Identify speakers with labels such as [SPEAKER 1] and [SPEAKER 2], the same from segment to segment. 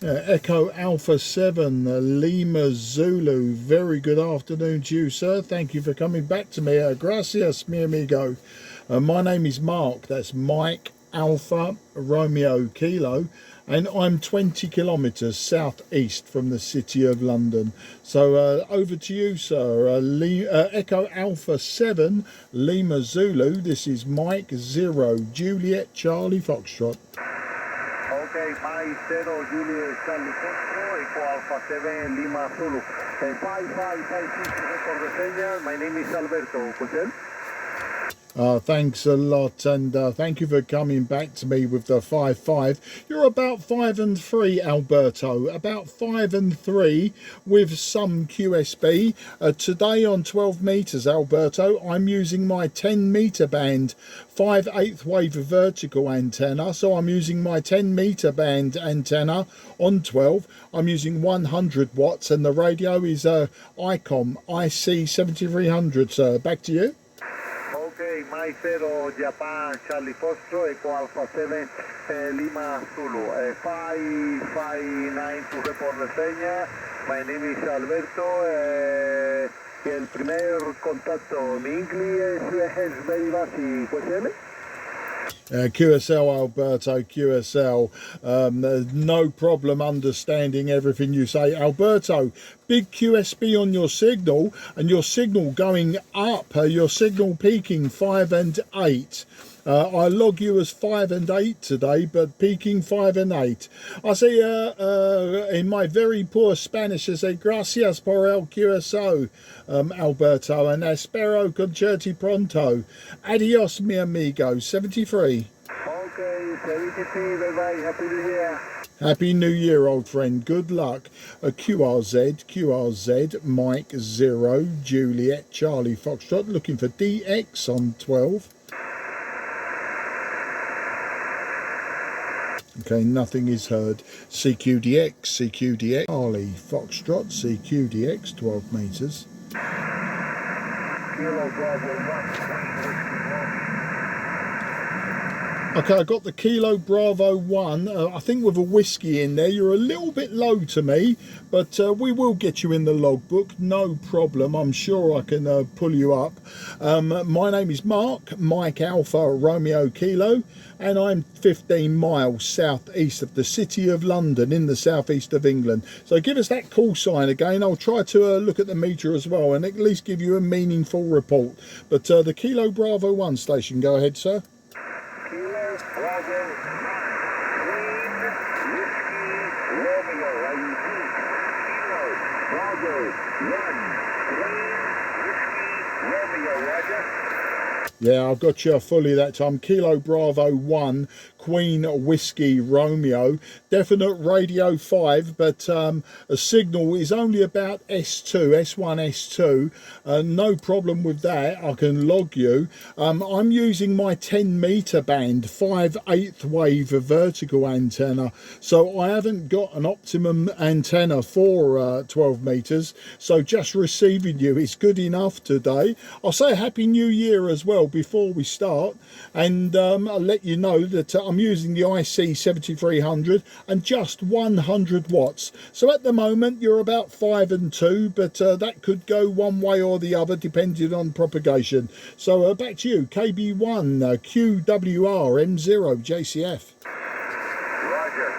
[SPEAKER 1] Echo Alpha 7, Lima Zulu. Very good afternoon to you, sir. Thank you for coming back to me. Gracias, mi amigo. My name is Mark. That's Mike Alpha Romeo Kilo. And I'm 20 kilometres southeast from the city of London. So over to you, sir. Echo Alpha 7, Lima Zulu. This is Mike 0, Juliet Charlie Foxtrot.
[SPEAKER 2] Okay, Mike 0, Juliet Charlie Foxtrot, Echo Alpha 7, Lima Zulu. 5556 for the señal. My name is Alberto. Hotel.
[SPEAKER 1] Thanks a lot, and thank you for coming back to me with the 5-5. You're about 5 and 3, Alberto. About 5 and 3 with some QSB. Today on 12 meters, Alberto, I'm using my 10 meter band 5/8 wave vertical antenna. So I'm using my 10 meter band antenna on 12. I'm using 100 watts, and the radio is ICOM IC-7300. Sir, back to you.
[SPEAKER 2] Okay, Mike 0, Japan, Charlie Foxtrot, Echo Alpha 7, Lima Zulu. 559 to report the señal. My name is Alberto. El primer contacto, mi inglés es very basic. QSL?
[SPEAKER 1] QSL, Alberto, QSL. No problem understanding everything you say. Alberto, big QSB on your signal, and your signal going up, your signal peaking 5 and 8. I log you as 5 and 8 today, but peaking 5 and 8. I say in my very poor Spanish, I say gracias por el QSO, Alberto, and espero concerti pronto. Adios, mi amigo. 73.
[SPEAKER 2] Okay, 73. Bye bye. Happy New Year.
[SPEAKER 1] Happy New Year, old friend. Good luck. QRZ, Mike 0, Juliet, Charlie Foxtrot, looking for DX on 12. Okay, nothing is heard. CQDX, Charlie Foxtrot, CQDX, 12 meters. Okay, I got the Kilo Bravo 1, I think with a whiskey in there. You're a little bit low to me, but we will get you in the logbook, no problem. I'm sure I can pull you up. My name is Mark, Mike Alpha Romeo Kilo, and I'm 15 miles southeast of the city of London in the southeast of England. So give us that call sign again. I'll try to look at the meter as well and at least give you a meaningful report. But the Kilo Bravo 1 station, go ahead, sir.
[SPEAKER 2] Kilo Bravo 1, Queen Whiskey Romeo. I repeat, Kilo Bravo 1, Queen Whiskey Romeo. Roger.
[SPEAKER 1] Yeah, I've got you fully that time. Kilo Bravo 1, Queen Whiskey Romeo. Definite radio 5, but a signal is only about S2, S1, S2. No problem with that. I can log you. I'm using my 10 meter band 5/8 wave vertical antenna. So I haven't got an optimum antenna for 12 meters. So just receiving you is good enough today. I'll say Happy New Year as well before we start, and I'll let you know that I'm using the IC-7300 and just 100 watts. So at the moment you're about 5 and 2, but that could go one way or the other depending on propagation. So back to you, KB1 QWR M0 JCF.
[SPEAKER 2] Roger.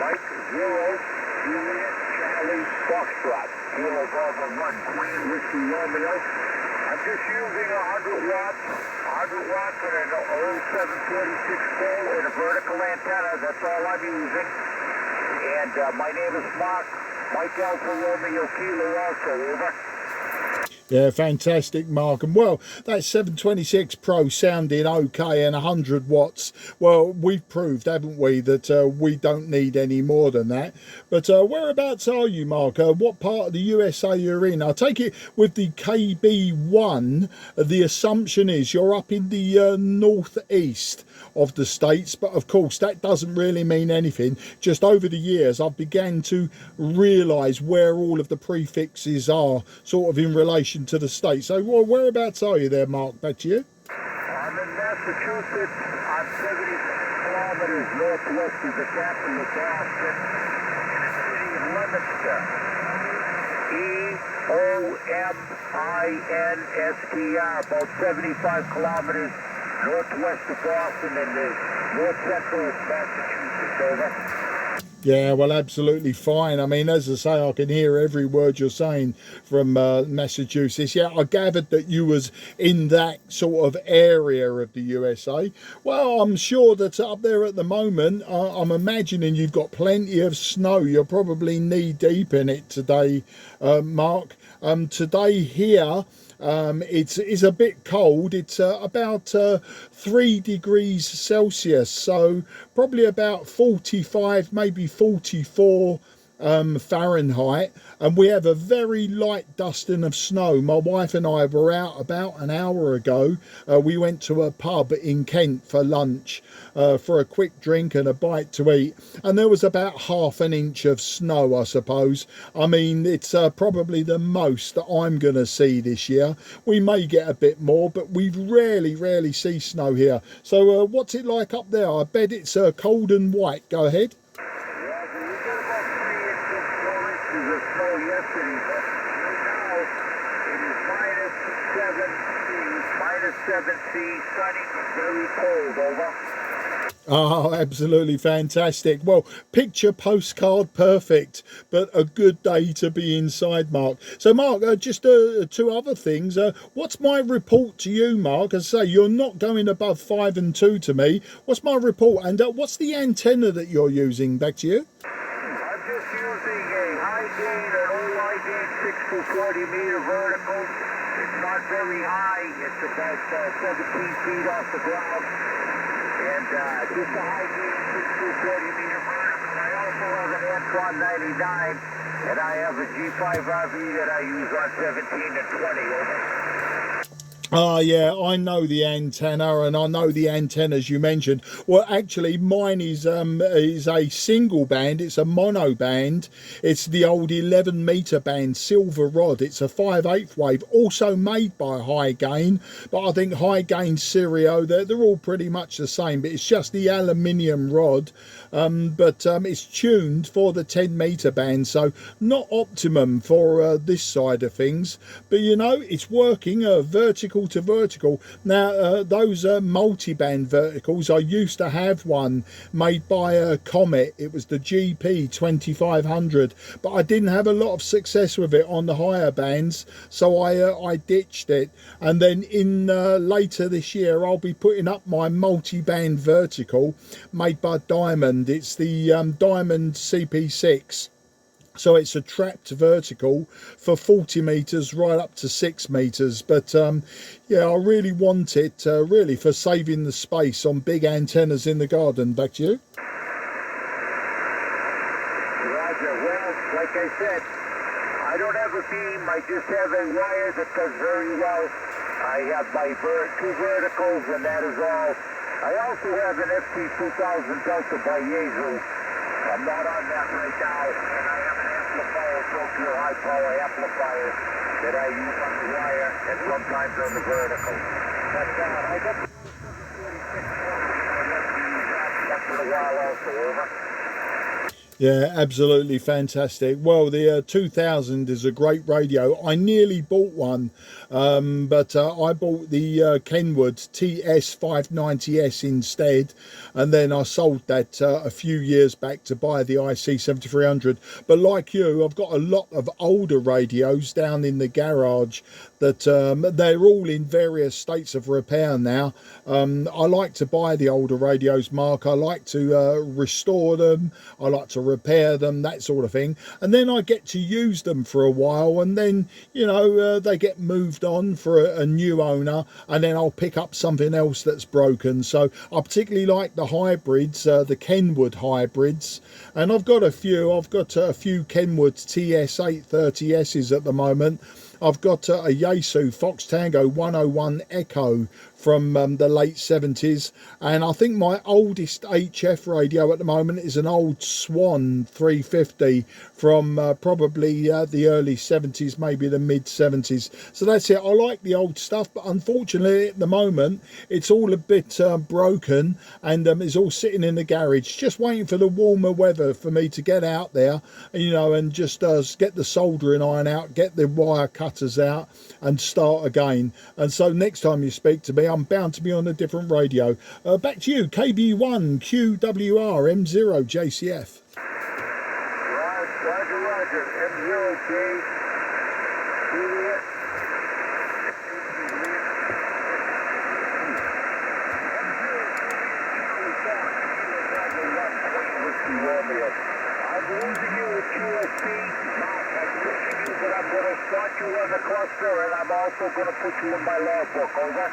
[SPEAKER 2] Mike 0, Juliet Charlie Foxtrot. Kilo Bravo 1, Queen Whiskey Romeo. I'm just using 100 watts and an old 746 pole and a vertical antenna. That's all I'm using. And my name is Mark, Mike Alpha Romeo Kilo also, over.
[SPEAKER 1] Yeah, fantastic, Mark. And well, that 726 Pro sounding okay and 100 watts. Well, we've proved, haven't we, that we don't need any more than that. But whereabouts are you, Mark? What part of the USA you're in? I take it with the KB1, the assumption is you're up in the northeast of the States. But of course, that doesn't really mean anything. Just over the years, I've began to realise where all of the prefixes are, sort of in relation to the state. So well, whereabouts are you there, Mark? Back to you.
[SPEAKER 2] I'm in Massachusetts. I'm 70 kilometers northwest of the capital of Boston. EOMINSTR, about 75 kilometers northwest of Boston in the north central Massachusetts, over.
[SPEAKER 1] Yeah, well, absolutely fine. I mean, as I say, I can hear every word you're saying from Massachusetts. Yeah, I gathered that you was in that sort of area of the USA. Well, I'm sure that up there at the moment, I'm imagining you've got plenty of snow. You're probably knee deep in it today, Mark. Today here, it's a bit cold. It's about 3 degrees Celsius, so probably about 45, maybe 44 Fahrenheit, and we have a very light dusting of snow. My wife and I were out about an hour ago. We went to a pub in Kent for lunch, for a quick drink and a bite to eat, and there was about half an inch of snow, I suppose. I mean, it's probably the most that I'm going to see this year. We may get a bit more, but we rarely see snow here. So what's it like up there? I bet it's cold and white. Go ahead.
[SPEAKER 2] -7 sunny, very cold, over.
[SPEAKER 1] Oh, absolutely fantastic. Well, picture postcard perfect, but a good day to be inside, Mark. So, Mark, just 2 other things. What's my report to you, Mark? As I say, you're not going above 5 and 2 to me. What's my report? And what's the antenna that you're using? Back to you.
[SPEAKER 2] I'm just using a high gain, an old high gain 6 to 40 meter vertical. It's not very high. It's about 17 feet off the ground. And just a high gain 6 to 40 meter vertical. I also have an Antron 99, and I have a G5 RV that I use on 17 and 20, over.
[SPEAKER 1] Yeah, I know the antenna, and I know the antennas you mentioned. Well, actually, mine is a single band. It's a mono band. It's the old 11 meter band silver rod. It's a 5/8 wave, also made by High Gain, but I think High Gain Stereo, they're all pretty much the same, but it's just the aluminium rod. But it's tuned for the 10 meter band, so not optimum for this side of things, but you know, it's working vertical to vertical. Now those multi-band verticals, I used to have one made by a Comet. It was the GP 2500, but I didn't have a lot of success with it on the higher bands, so I ditched it. And then in later this year, I'll be putting up my multi-band vertical made by Diamond. It's the Diamond CP6. So it's a trapped vertical for 40 meters right up to 6 meters. But yeah, I really want it really for saving the space on big antennas in the garden. Back to you.
[SPEAKER 2] Roger. Well, like I said, I don't have a beam. I just have a wire that does very well. I have my 2 verticals, and that is all. I also have an FT2000 Delta by Yaesu. I'm not on that right now, and I have an amplifier, Tokyo high power amplifier that I use on the wire and sometimes on the vertical. But I got the 46 once in a while also, over.
[SPEAKER 1] Yeah, absolutely fantastic. Well, the 2000 is a great radio. I nearly bought one, but I bought the Kenwood TS590S instead, and then I sold that a few years back to buy the IC-7300. But like you, I've got a lot of older radios down in the garage that they're all in various states of repair now. I like to buy the older radios, Mark. I like to restore them. I like to repair them, that sort of thing, and then I get to use them for a while, and then you know they get moved on for a new owner, and then I'll pick up something else that's broken. So I particularly like the hybrids, the Kenwood hybrids, and I've got a few Kenwood TS830S's at the moment. I've got a Yaesu Fox Tango 101 Echo from the late 70s, and I think my oldest HF radio at the moment is an old Swan 350 from probably the early 70s, maybe the mid 70s. So that's it. I like the old stuff, but unfortunately at the moment it's all a bit broken, and it's all sitting in the garage, just waiting for the warmer weather for me to get out there, you know, and just get the soldering iron out, get the wire cutters out, and start again. And so next time you speak to me, I'm bound to be on a different radio. Back to you, KB1 QWR M0 JCF.
[SPEAKER 2] Roger, Roger. M0J. Juliet. I'm losing you with QSP. I'm losing you, but I'm going to start you on the cluster, and I'm also going to put you in my logbook. Over.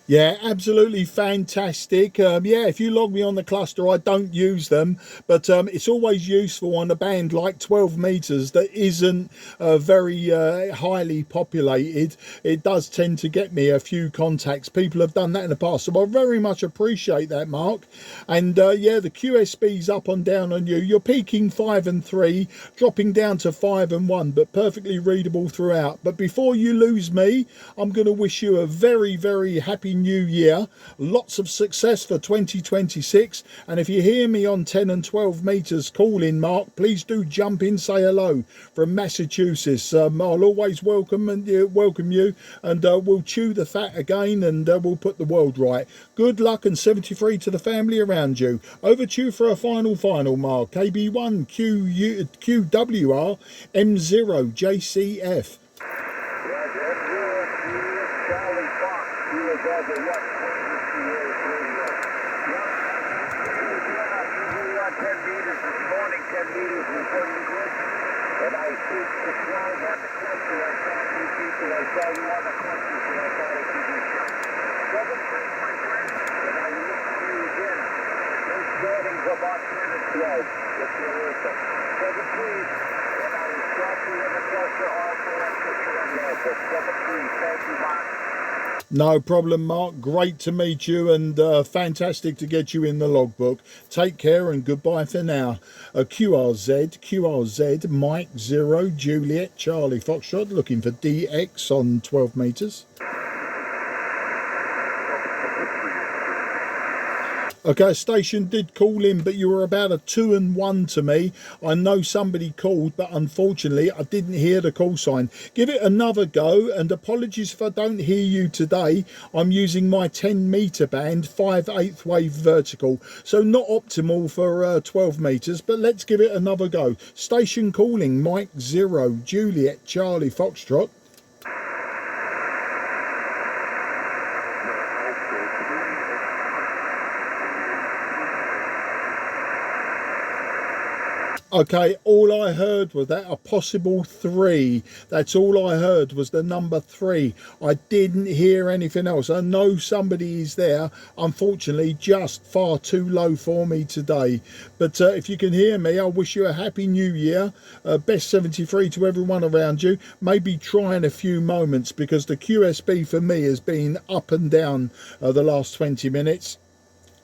[SPEAKER 1] Yeah, absolutely fantastic. Yeah, if you log me on the cluster, I don't use them, but it's always useful on a band like 12 meters that isn't very highly populated. It does tend to get me a few contacts. People have done that in the past, so I very much appreciate that, Mark. And yeah, the QSB's up and down on you. You're peaking 5 and 3, dropping down to 5 and 1, but perfectly readable throughout. But before you lose me, I'm going to wish you a very, very happy new year, lots of success for 2026, and if you hear me on 10 and 12 meters calling, Mark, please do jump in, say hello from Massachusetts. I'll always welcome you, and we'll chew the fat again, and we'll put the world right. Good luck and 73 to the family around you. Over to you for a final, Mark. KB1 QWR M0 JCF.
[SPEAKER 2] And I see the flag on the cluster. I saw you people. I saw you on the cluster, so I thought I'd give you a shot. 7-3, my friend, and I will look for you again. Those standings about 10 and 12. If you're with them. 7-3, and I will start you in the cluster. Also, I'll put you on there. But 7-3, thank you, Mark.
[SPEAKER 1] No problem, Mark. Great to meet you, and fantastic to get you in the logbook. Take care and goodbye for now. QRZ, Mike 0, Juliet, Charlie Foxtrot, looking for DX on 12 meters. Okay, station did call in, but you were about a 2 and 1 to me. I know somebody called, but unfortunately I didn't hear the call sign. Give it another go, and apologies if I don't hear you today. I'm using my 10 meter band, 5/8 wave vertical, so not optimal for 12 meters, but let's give it another go. Station calling, Mike 0, Juliet, Charlie Foxtrot. Okay, all I heard was that a possible 3. That's all I heard was the number 3. I didn't hear anything else. I know somebody is there. Unfortunately, just far too low for me today. But if you can hear me, I wish you a happy new year. Best 73 to everyone around you. Maybe try in a few moments, because the QSB for me has been up and down the last 20 minutes.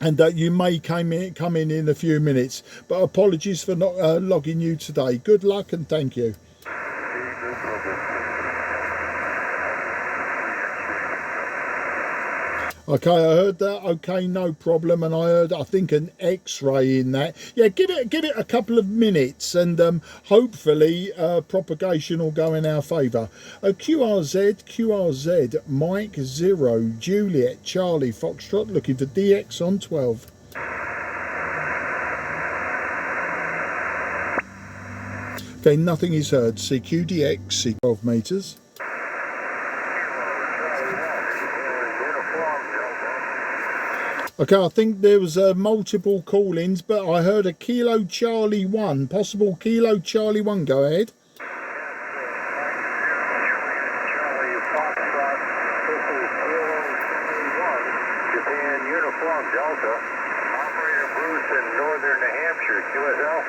[SPEAKER 1] And you may come in a few minutes, but apologies for not logging you today. Good luck and thank you. Okay, I heard that. Okay, no problem. And I heard, I think, an X-ray in that. Yeah, give it a couple of minutes, and hopefully propagation will go in our favour. QRZ, Mike 0, Juliet, Charlie Foxtrot, looking for DX on 12. Okay, nothing is heard. CQDX, 12 meters. Okay, I think there was multiple call-ins, but I heard a Kilo Charlie 1, possible Kilo Charlie 1. Go ahead.
[SPEAKER 2] Charlie Foxtrot, Japan Uniform Delta, Operator Bruce in northern New Hampshire, QSL.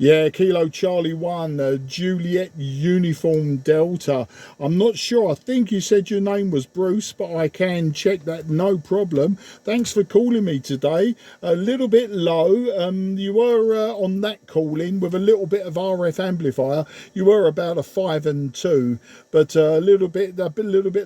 [SPEAKER 1] Yeah, Kilo Charlie 1, Juliet Uniform Delta. I'm not sure. I think you said your name was Bruce, but I can check that, no problem. Thanks for calling me today. A little bit low. You were on that call-in with a little bit of RF amplifier. You were about a 5 and 2, but a little bit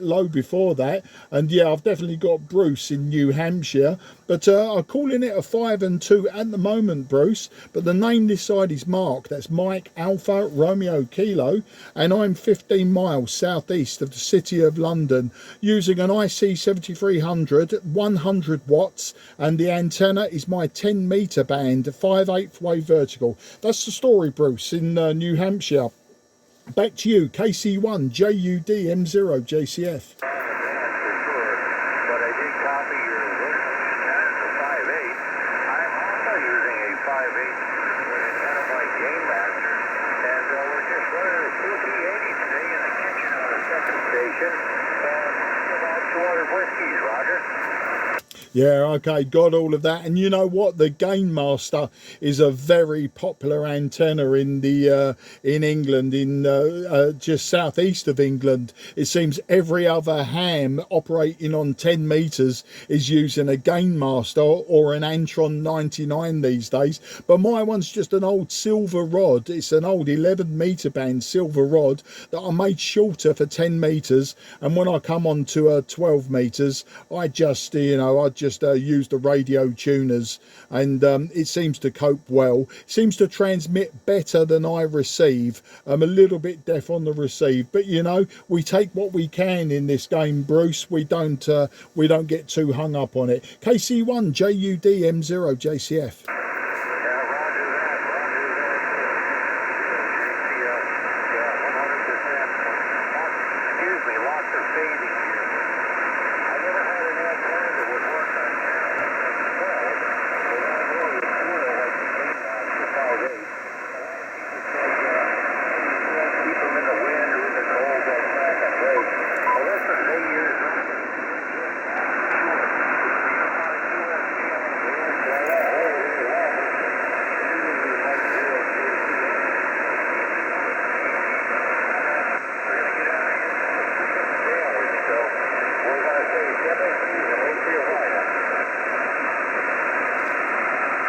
[SPEAKER 1] low before that. And yeah, I've definitely got Bruce in New Hampshire, but I'm calling it a 5 and 2 at the moment, Bruce. But the name this side is Mark. That's Mike Alpha Romeo Kilo, and I'm 15 miles southeast of the city of London, using an IC-7300 100 watts, and the antenna is my 10-meter band 5/8 wave vertical. That's the story, Bruce, in New Hampshire. Back to you, KC1 JUD M0 JCF. Yeah, okay, got all of that. And you know what? The Gain Master is a very popular antenna in the in England, in just southeast of England. It seems every other ham operating on 10 meters is using a Gain Master or an Antron 99 these days. But my one's just an old silver rod. It's an old 11-meter band silver rod that I made shorter for 10 meters. And when I come on to 12 meters, I just, use the radio tuners, and it seems to cope well. It seems to transmit better than I receive. I'm a little bit deaf on the receive, but you know, we take what we can in this game, Bruce. We don't get too hung up on it. KC1 JUD M0 JCF.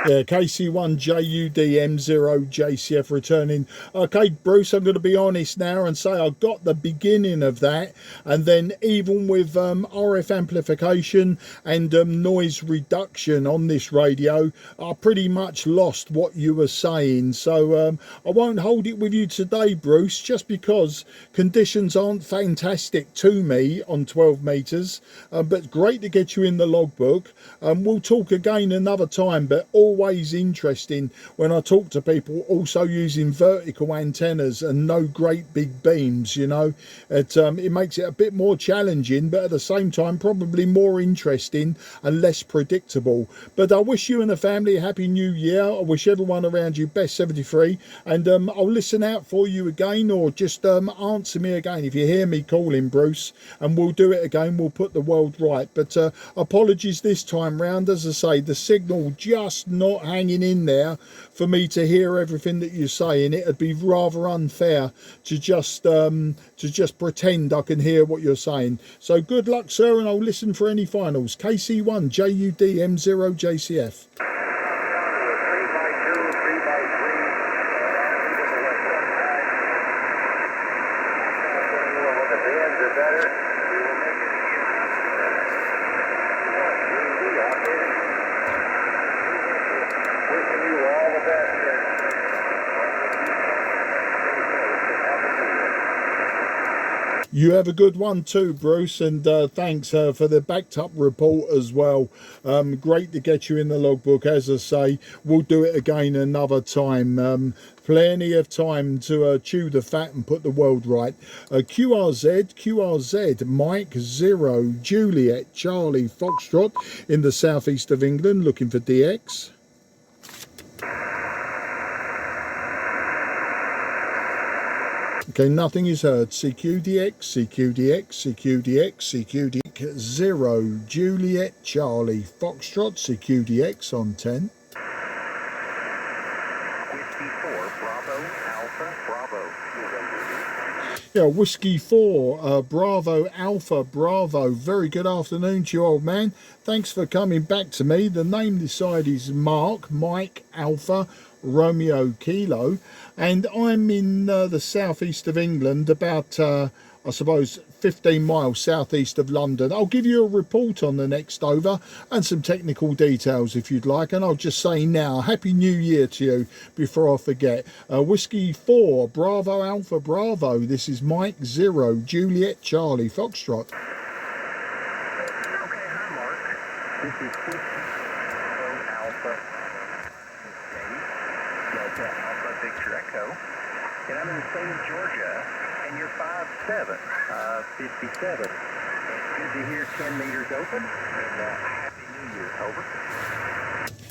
[SPEAKER 1] Yeah, KC1 JUD M0 JCF returning. Okay, Bruce, I'm going to be honest now and say I got the beginning of that, and then even with RF amplification and noise reduction on this radio, I pretty much lost what you were saying. So I won't hold it with you today, Bruce, just because conditions aren't fantastic to me on 12 meters, but great to get you in the logbook. We'll talk again another time, but always interesting when I talk to people also using vertical antennas and no great big beams. You know, it makes it a bit more challenging, but at the same time probably more interesting and less predictable. But I wish you and the family a happy new year. I wish everyone around you best 73, and I'll listen out for you again, or just answer me again if you hear me calling, Bruce, and we'll do it again. We'll put the world right. But apologies this time round. As I say, the signal just not hanging in there for me to hear everything that you're saying. It'd be rather unfair to just pretend I can hear what you're saying. So good luck, sir, and I'll listen for any finals. KC1 JUD M0 JCF. You have a good one too, Bruce, and thanks for the backed up report as well. Great to get you in the logbook. As I say, we'll do it again another time. Plenty of time to chew the fat and put the world right. QRZ, Mike 0, Juliet, Charlie, Foxtrot in the southeast of England, looking for DX. Okay, nothing is heard. CQDX, CQDX, CQDX, CQDX 0, Juliet, Charlie, Foxtrot, CQDX on 10.
[SPEAKER 2] Whiskey Whiskey 4, Bravo, Alpha, Bravo.
[SPEAKER 1] Yeah, Whiskey 4, Bravo, Alpha, Bravo. Very good afternoon to you, old man. Thanks for coming back to me. The name this side is Mark, Mike, Alpha, Romeo, Kilo. And I'm in the southeast of England, about, I suppose, 15 miles southeast of London. I'll give you a report on the next over and some technical details if you'd like. And I'll just say now, Happy New Year to you before I forget. Whiskey 4, Bravo, Alpha, Bravo. This is Mike 0, Juliet, Charlie, Foxtrot.
[SPEAKER 2] Okay, hi Mark. This is Whiskey Alpha Delta Alpha Victor Echo. And I'm in the state of Georgia, and you're 5'7", 57. It's good to hear 10 meters open, and Happy New Year, over.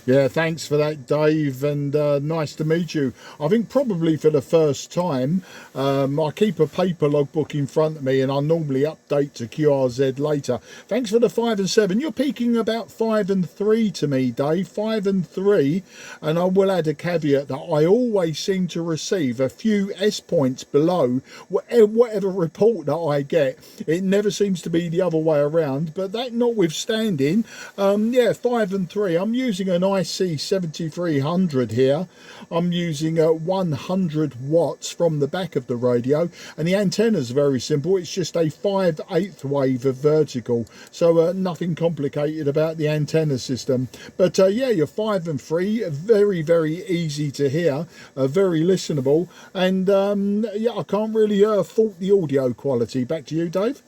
[SPEAKER 1] Yeah, thanks for that, Dave, and nice to meet you. I think probably for the first time, I keep a paper logbook in front of me, and I normally update to QRZ later. Thanks for the 5 and 7. You're peaking about 5 and 3 to me, Dave, 5 and 3. And I will add a caveat that I always seem to receive a few S points below whatever report that I get. It never seems to be the other way around, but that notwithstanding, yeah, 5 and 3. I'm using an IC-7300 here. I'm using 100 watts from the back of the radio, and the antenna is very simple. It's just a 5/8 wave of vertical, so nothing complicated about the antenna system. But yeah, you're 5 and 3, very, very easy to hear, very listenable, and yeah, I can't really fault the audio quality. Back to you, Dave.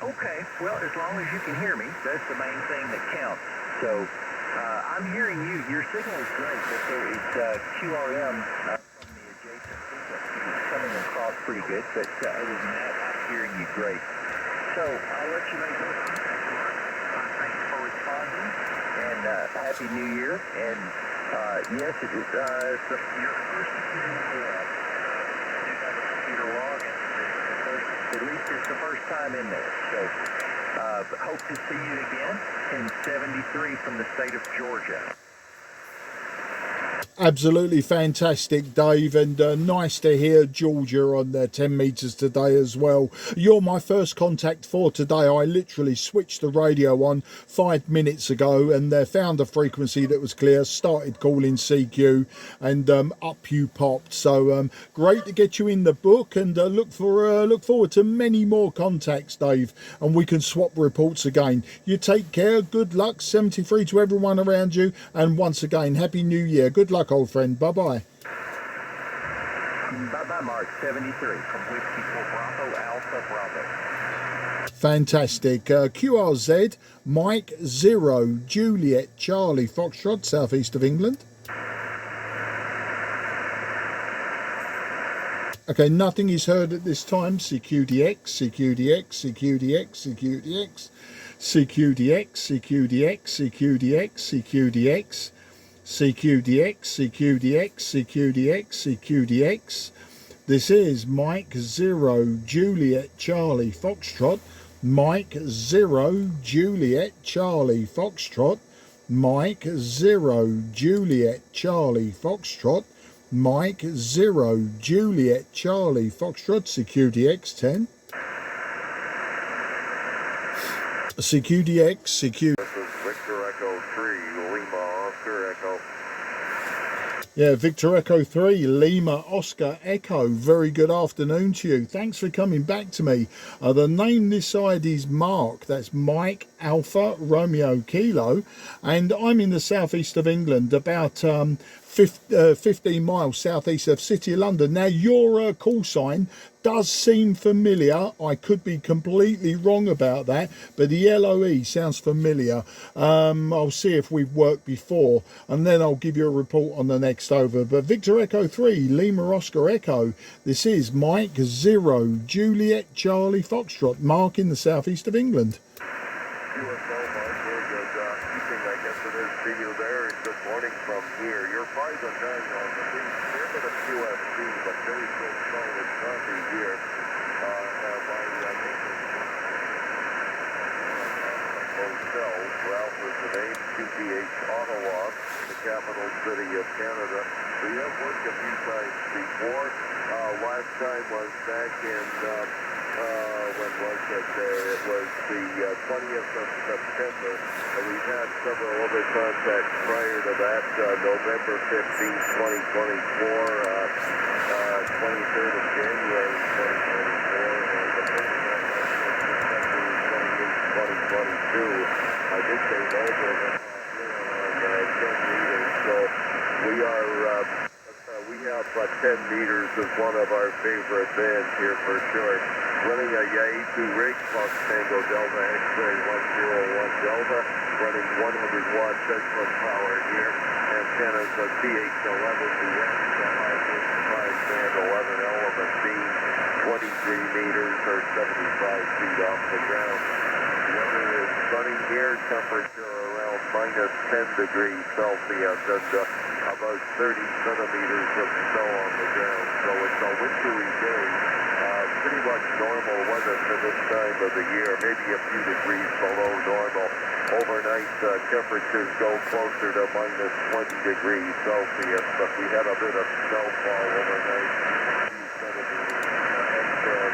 [SPEAKER 2] Okay, well, as long as you can hear me, that's the main thing that counts. So, I'm hearing you. Your signal is great, but there is QRM from the adjacent frequency coming across pretty good, but other than that, I'm hearing you great. So, I'll let you make those contacts. Thanks for responding, and Happy New Year. And yes, it is, you're the first to do have a computer log, and at least it's the first time in there. So, hope to see you again in 73 from the state of Georgia.
[SPEAKER 1] Absolutely fantastic, Dave, and nice to hear Georgia on there 10 meters today as well. You're my first contact for today. I literally switched the radio on 5 minutes ago and found a frequency that was clear, started calling CQ, and up you popped. So great to get you in the book, and look forward to many more contacts, Dave, and we can swap reports again. You take care, good luck, 73 to everyone around you, and once again, Happy New Year. Good luck, old friend. Bye-bye.
[SPEAKER 2] Bye-bye, Mark. 73 from Whiskey 4 Bravo, Alpha, Bravo.
[SPEAKER 1] Fantastic. QRZ, Mike 0, Juliet, Charlie, Foxtrot, southeast of England. Okay, nothing is heard at this time. CQDX, CQDX, CQDX, CQDX, CQDX, CQDX, CQDX, CQDX. CQDX, CQDX, CQDX, CQDX. This is Mike 0, Juliet, Charlie, Foxtrot. Mike 0, Juliet, Charlie, Foxtrot. Mike 0, Juliet, Charlie, Foxtrot. Mike 0, Juliet, Charlie, Foxtrot. CQDX 10. CQDX, CQ.
[SPEAKER 3] This is Victor Echo 3, Lima Oscar Echo.
[SPEAKER 1] Yeah, Victor Echo 3, Lima Oscar Echo. Very good afternoon to you. Thanks for coming back to me. The name this side is Mark. That's Mike Alpha Romeo Kilo. And I'm in the southeast of England, about 15 miles southeast of City of London. Now, your call sign does seem familiar. I could be completely wrong about that, but the LOE sounds familiar. I'll see if we've worked before, and then I'll give you a report on the next over. But Victor Echo 3, Lima Oscar Echo. This is Mike 0, Juliet, Charlie, Foxtrot. Mark in the southeast of England.
[SPEAKER 3] USO Mark, very good evening, I guess it is to you there, and good morning from here. You're 5 and 9 on the beach, near to the QFC, but very good solid coffee here. By ourselves. Ralph is the name, QTH Ottawa, the capital city of Canada. We have worked a few times before. Last time was back in, when was it? It was the 20th of September. And we've had several other contacts prior to that, November 15th, 2024, 23rd of January, 2024, and the first one was December 28th, 2022. I did say over on 10 meters, so we have 10 meters as one of our favorite bands here for sure. Running a A2 rig, Fox Tango Delta X-Ray 101 Delta, running 100 watt Tesla power here. Antennas a TH11BX, the high-band 5-band 11 element beam, 23 meters or 75 feet off the ground. The weather is sunny here, temperature around minus 10 degrees Celsius and about 30 centimeters of snow on the ground. So it's a wintry day. Pretty much normal weather for this time of the year, maybe a few degrees below normal. Overnight temperatures go closer to minus 20 degrees Celsius, but we had a bit of snowfall overnight, a few centimeters extra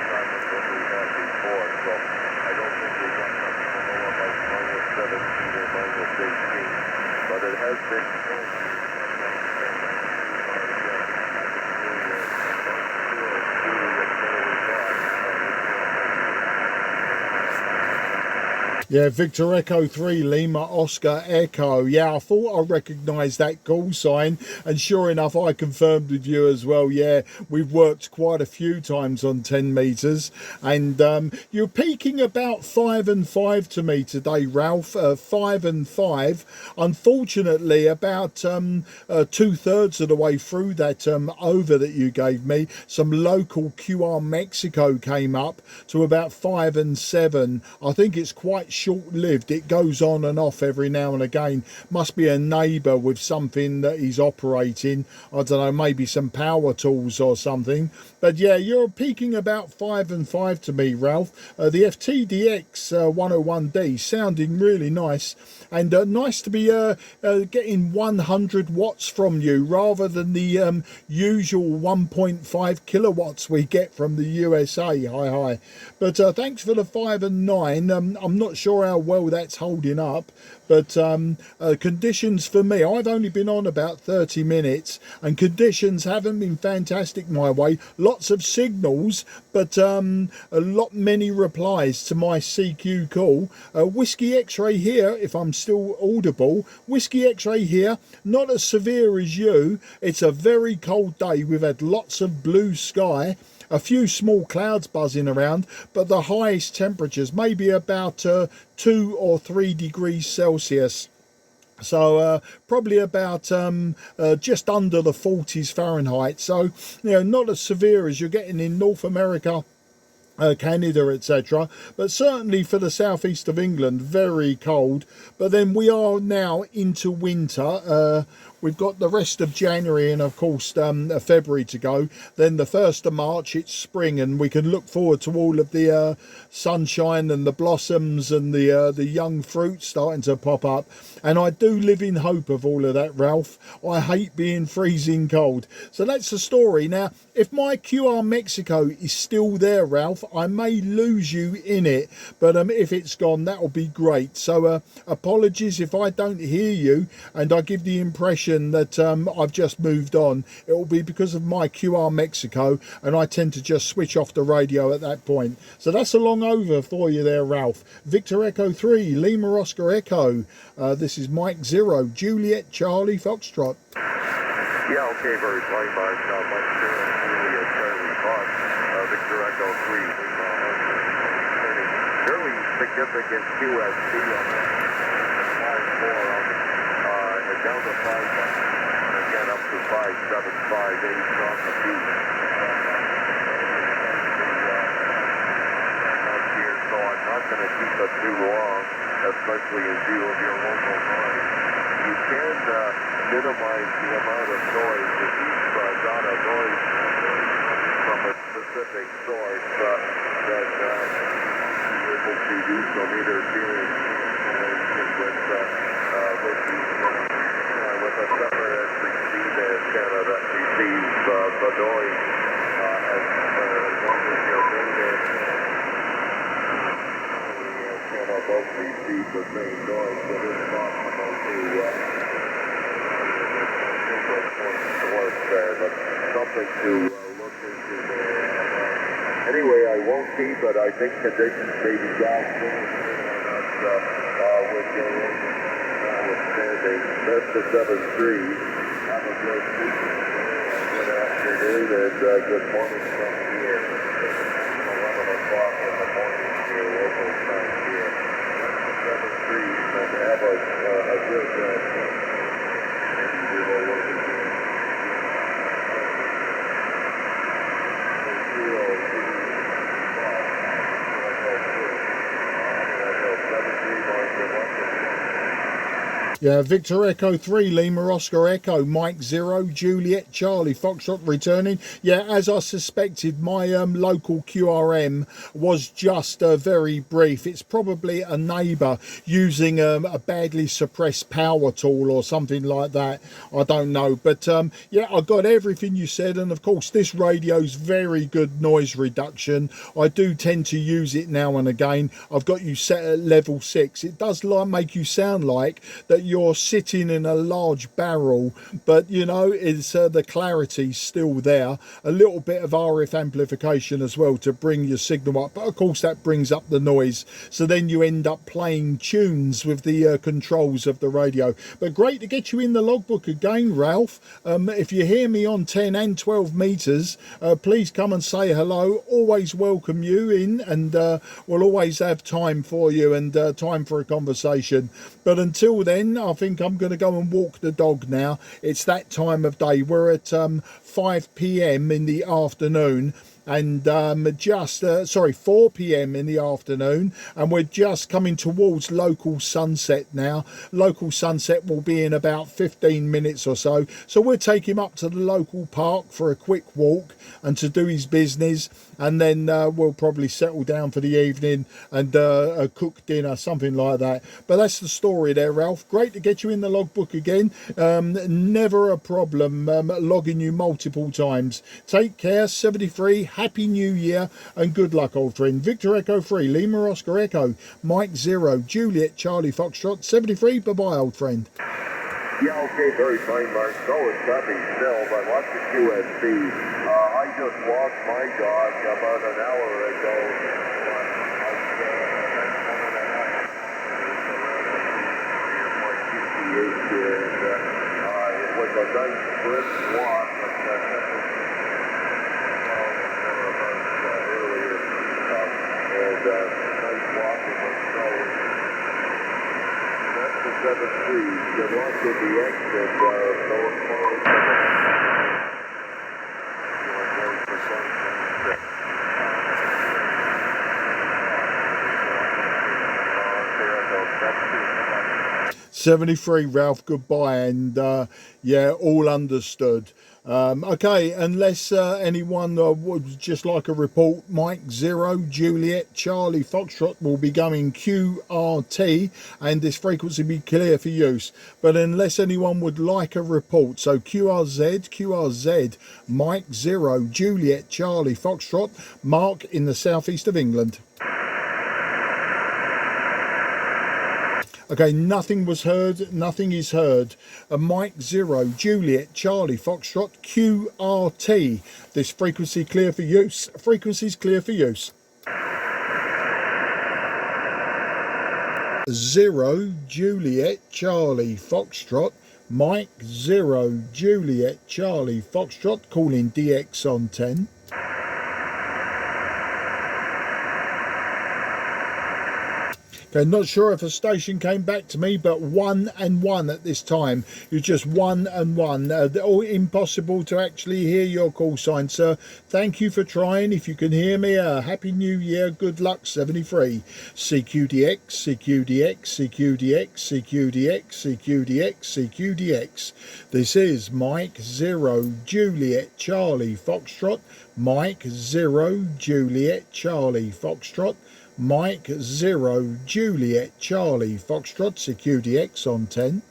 [SPEAKER 3] than we had before, so I don't think we got much below about minus 17 or minus 18, but it has been cold.
[SPEAKER 1] Yeah, Victor Echo 3, Lima Oscar Echo. Yeah, I thought I recognised that call sign, and sure enough, I confirmed with you as well. Yeah, we've worked quite a few times on 10 metres, and you're peaking about 5 and 5 to me today, Ralph. 5 and 5. Unfortunately, about 2/3 of the way through that over that you gave me, some local QR Mexico came up to about 5 and 7. I think it's quite short-lived. It goes on and off every now and again. Must be a neighbour with something that he's operating. I don't know, maybe some power tools or something. But yeah, you're peaking about 5 and 5 to me, Ralph. The FTDX 101D sounding really nice, and nice to be getting 100 watts from you rather than the usual 1.5 kilowatts we get from the USA. Hi. But thanks for the 5 and 9. I'm not sure how well that's holding up, but conditions for me, I've only been on about 30 minutes and conditions haven't been fantastic my way. Lots of signals, but many replies to my CQ call. Whiskey X-ray here, if I'm still audible. Whiskey X-ray here, not as severe as you. It's a very cold day. We've had lots of blue sky, a few small clouds buzzing around, but the highest temperatures maybe about 2 or 3 degrees Celsius. So probably about just under the 40s Fahrenheit. So, you know, not as severe as you're getting in North America, Canada, etc., but certainly for the southeast of England, very cold. But then we are now into winter. We've got the rest of January and of course February to go. Then the 1st of March it's spring, and we can look forward to all of the sunshine and the blossoms and the young fruit starting to pop up. And I do live in hope of all of that, Ralph. I hate being freezing cold. So that's the story. Now, if my QR Mexico is still there, Ralph, I may lose you in it, but if it's gone, that'll be great. So apologies if I don't hear you and I give the impression that I've just moved on. It will be because of my QR Mexico, and I tend to just switch off the radio at that point. So that's a long over for you there, Ralph. Victor Echo 3, Lima Oscar Echo. This is Mike 0, Juliet Charlie Foxtrot.
[SPEAKER 3] Yeah, okay, very fine, Mike. Mike 0, Juliet Charlie Fox, Victor Echo 3, Lima Oscar. Fairly significant QSC on that. 5-4 down to 5, again up to 5, 7, 5, 8 on the beat. Here, so I'm not going to keep it too long, especially in view of your local noise. You can minimize the amount of noise if you've got a noise from a specific source that you're able to use some interference. with a separate receive antenna that receives the noise as long as your main antenna both receive the same noise. It is possible to source there, but something to look into there. Anyway, I won't keep it. I think conditions may be down with your notwithstanding. That's the 7-3. Have a good afternoon and good morning from here. 11 o'clock in the morning here, local time here. That's the 7-3, and have a good
[SPEAKER 1] Yeah, Victor Echo 3, Lima Oscar Echo, Mike 0, Juliet Charlie, Foxtrot returning. Yeah, as I suspected, my local QRM was just very brief. It's probably a neighbour using a badly suppressed power tool or something like that. I don't know. But yeah, I got everything you said. And of course, this radio's very good noise reduction. I do tend to use it now and again. I've got you set at level 6. It does make you sound like that you're sitting in a large barrel, but you know, it's the clarity's still there. A little bit of RF amplification as well to bring your signal up, but of course that brings up the noise, so then you end up playing tunes with the controls of the radio. But great to get you in the logbook again, Ralph. If you hear me on 10 and 12 meters, please come and say hello. Always welcome you in, and we'll always have time for you and time for a conversation. But until then, I think I'm going to go and walk the dog now. It's that time of day. We're at 5 p.m. in the afternoon, and 4 p.m. in the afternoon, and we're just coming towards local sunset now. Local sunset will be in about 15 minutes or so, so we'll take him up to the local park for a quick walk and to do his business, and then we'll probably settle down for the evening and cook dinner, something like that. But that's the story there, Ralph. Great to get you in the logbook again. Never a problem logging you multiple times. Take care. 73. Happy New Year and good luck, old friend. Victor Echo 3, Lima Oscar Echo, Mike 0, Juliet Charlie Foxtrot 73. Bye bye, old friend.
[SPEAKER 3] Yeah, okay, very fine, Mark. So it's nothing still, but watch the QSC. I just walked my dog about an hour ago. It was a nice brisk walk. Nice walking with snow. That's the 7-3. Good luck with the exit. So
[SPEAKER 1] 73, Ralph, goodbye, and yeah, all understood. Okay, unless anyone would just like a report, Mike 0, Juliet Charlie Foxtrot will be going QRT, and this frequency be clear for use. But unless anyone would like a report, so QRZ, Mike 0, Juliet Charlie Foxtrot, Mark in the southeast of England. Okay, nothing was heard, nothing is heard. Mike 0, Juliet, Charlie, Foxtrot, QRT. This frequency clear for use. Frequency's clear for use. 0, Juliet, Charlie, Foxtrot. Mike 0, Juliet, Charlie, Foxtrot. Calling DX on 10. Okay, not sure if a station came back to me, but 1 and 1 at this time. You're just 1 and 1. All impossible to actually hear your call sign, sir. Thank you for trying. If you can hear me, Happy New Year. Good luck, 73. CQDX, CQDX, CQDX, CQDX, CQDX, CQDX. This is Mike 0, Juliet, Charlie, Foxtrot. Mike 0, Juliet, Charlie, Foxtrot. Mike 0 Juliet Charlie Foxtrot Security X on 10.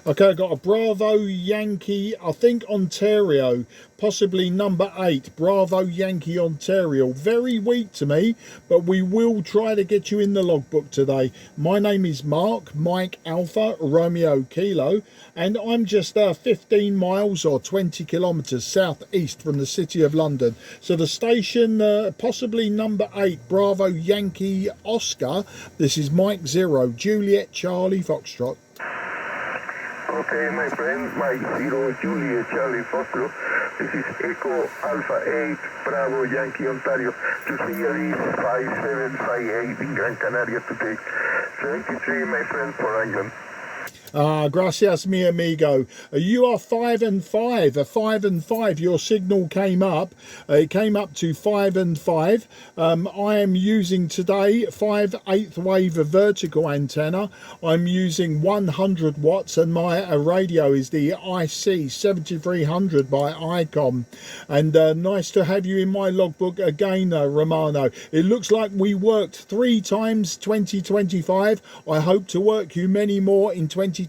[SPEAKER 1] Okay, I got a Bravo Yankee, I think Ontario, possibly number 8, Bravo Yankee Ontario. Very weak to me, but we will try to get you in the logbook today. My name is Mark, Mike Alpha Romeo Kilo, and I'm just 15 miles or 20 kilometres southeast from the City of London. So the station, possibly number 8, Bravo Yankee Oscar. This is Mike 0 Juliet Charlie Foxtrot.
[SPEAKER 2] Okay, my friend, Mike 0 Juliet Charlie Foxtrot. This is Echo Alpha 8 Bravo Yankee Ontario. To CLE 5758 in Gran Canaria to take 73, my friend, for England.
[SPEAKER 1] Gracias, mi amigo. You are 5 and 5. 5 and 5. Your signal came up. It came up to 5 and 5. I am using today 5/8 wave vertical antenna. I'm using 100 watts, and my radio is the IC-7300 by ICOM. And nice to have you in my logbook again, Romano. It looks like we worked 3 times 2025. I hope to work you many more in 2026.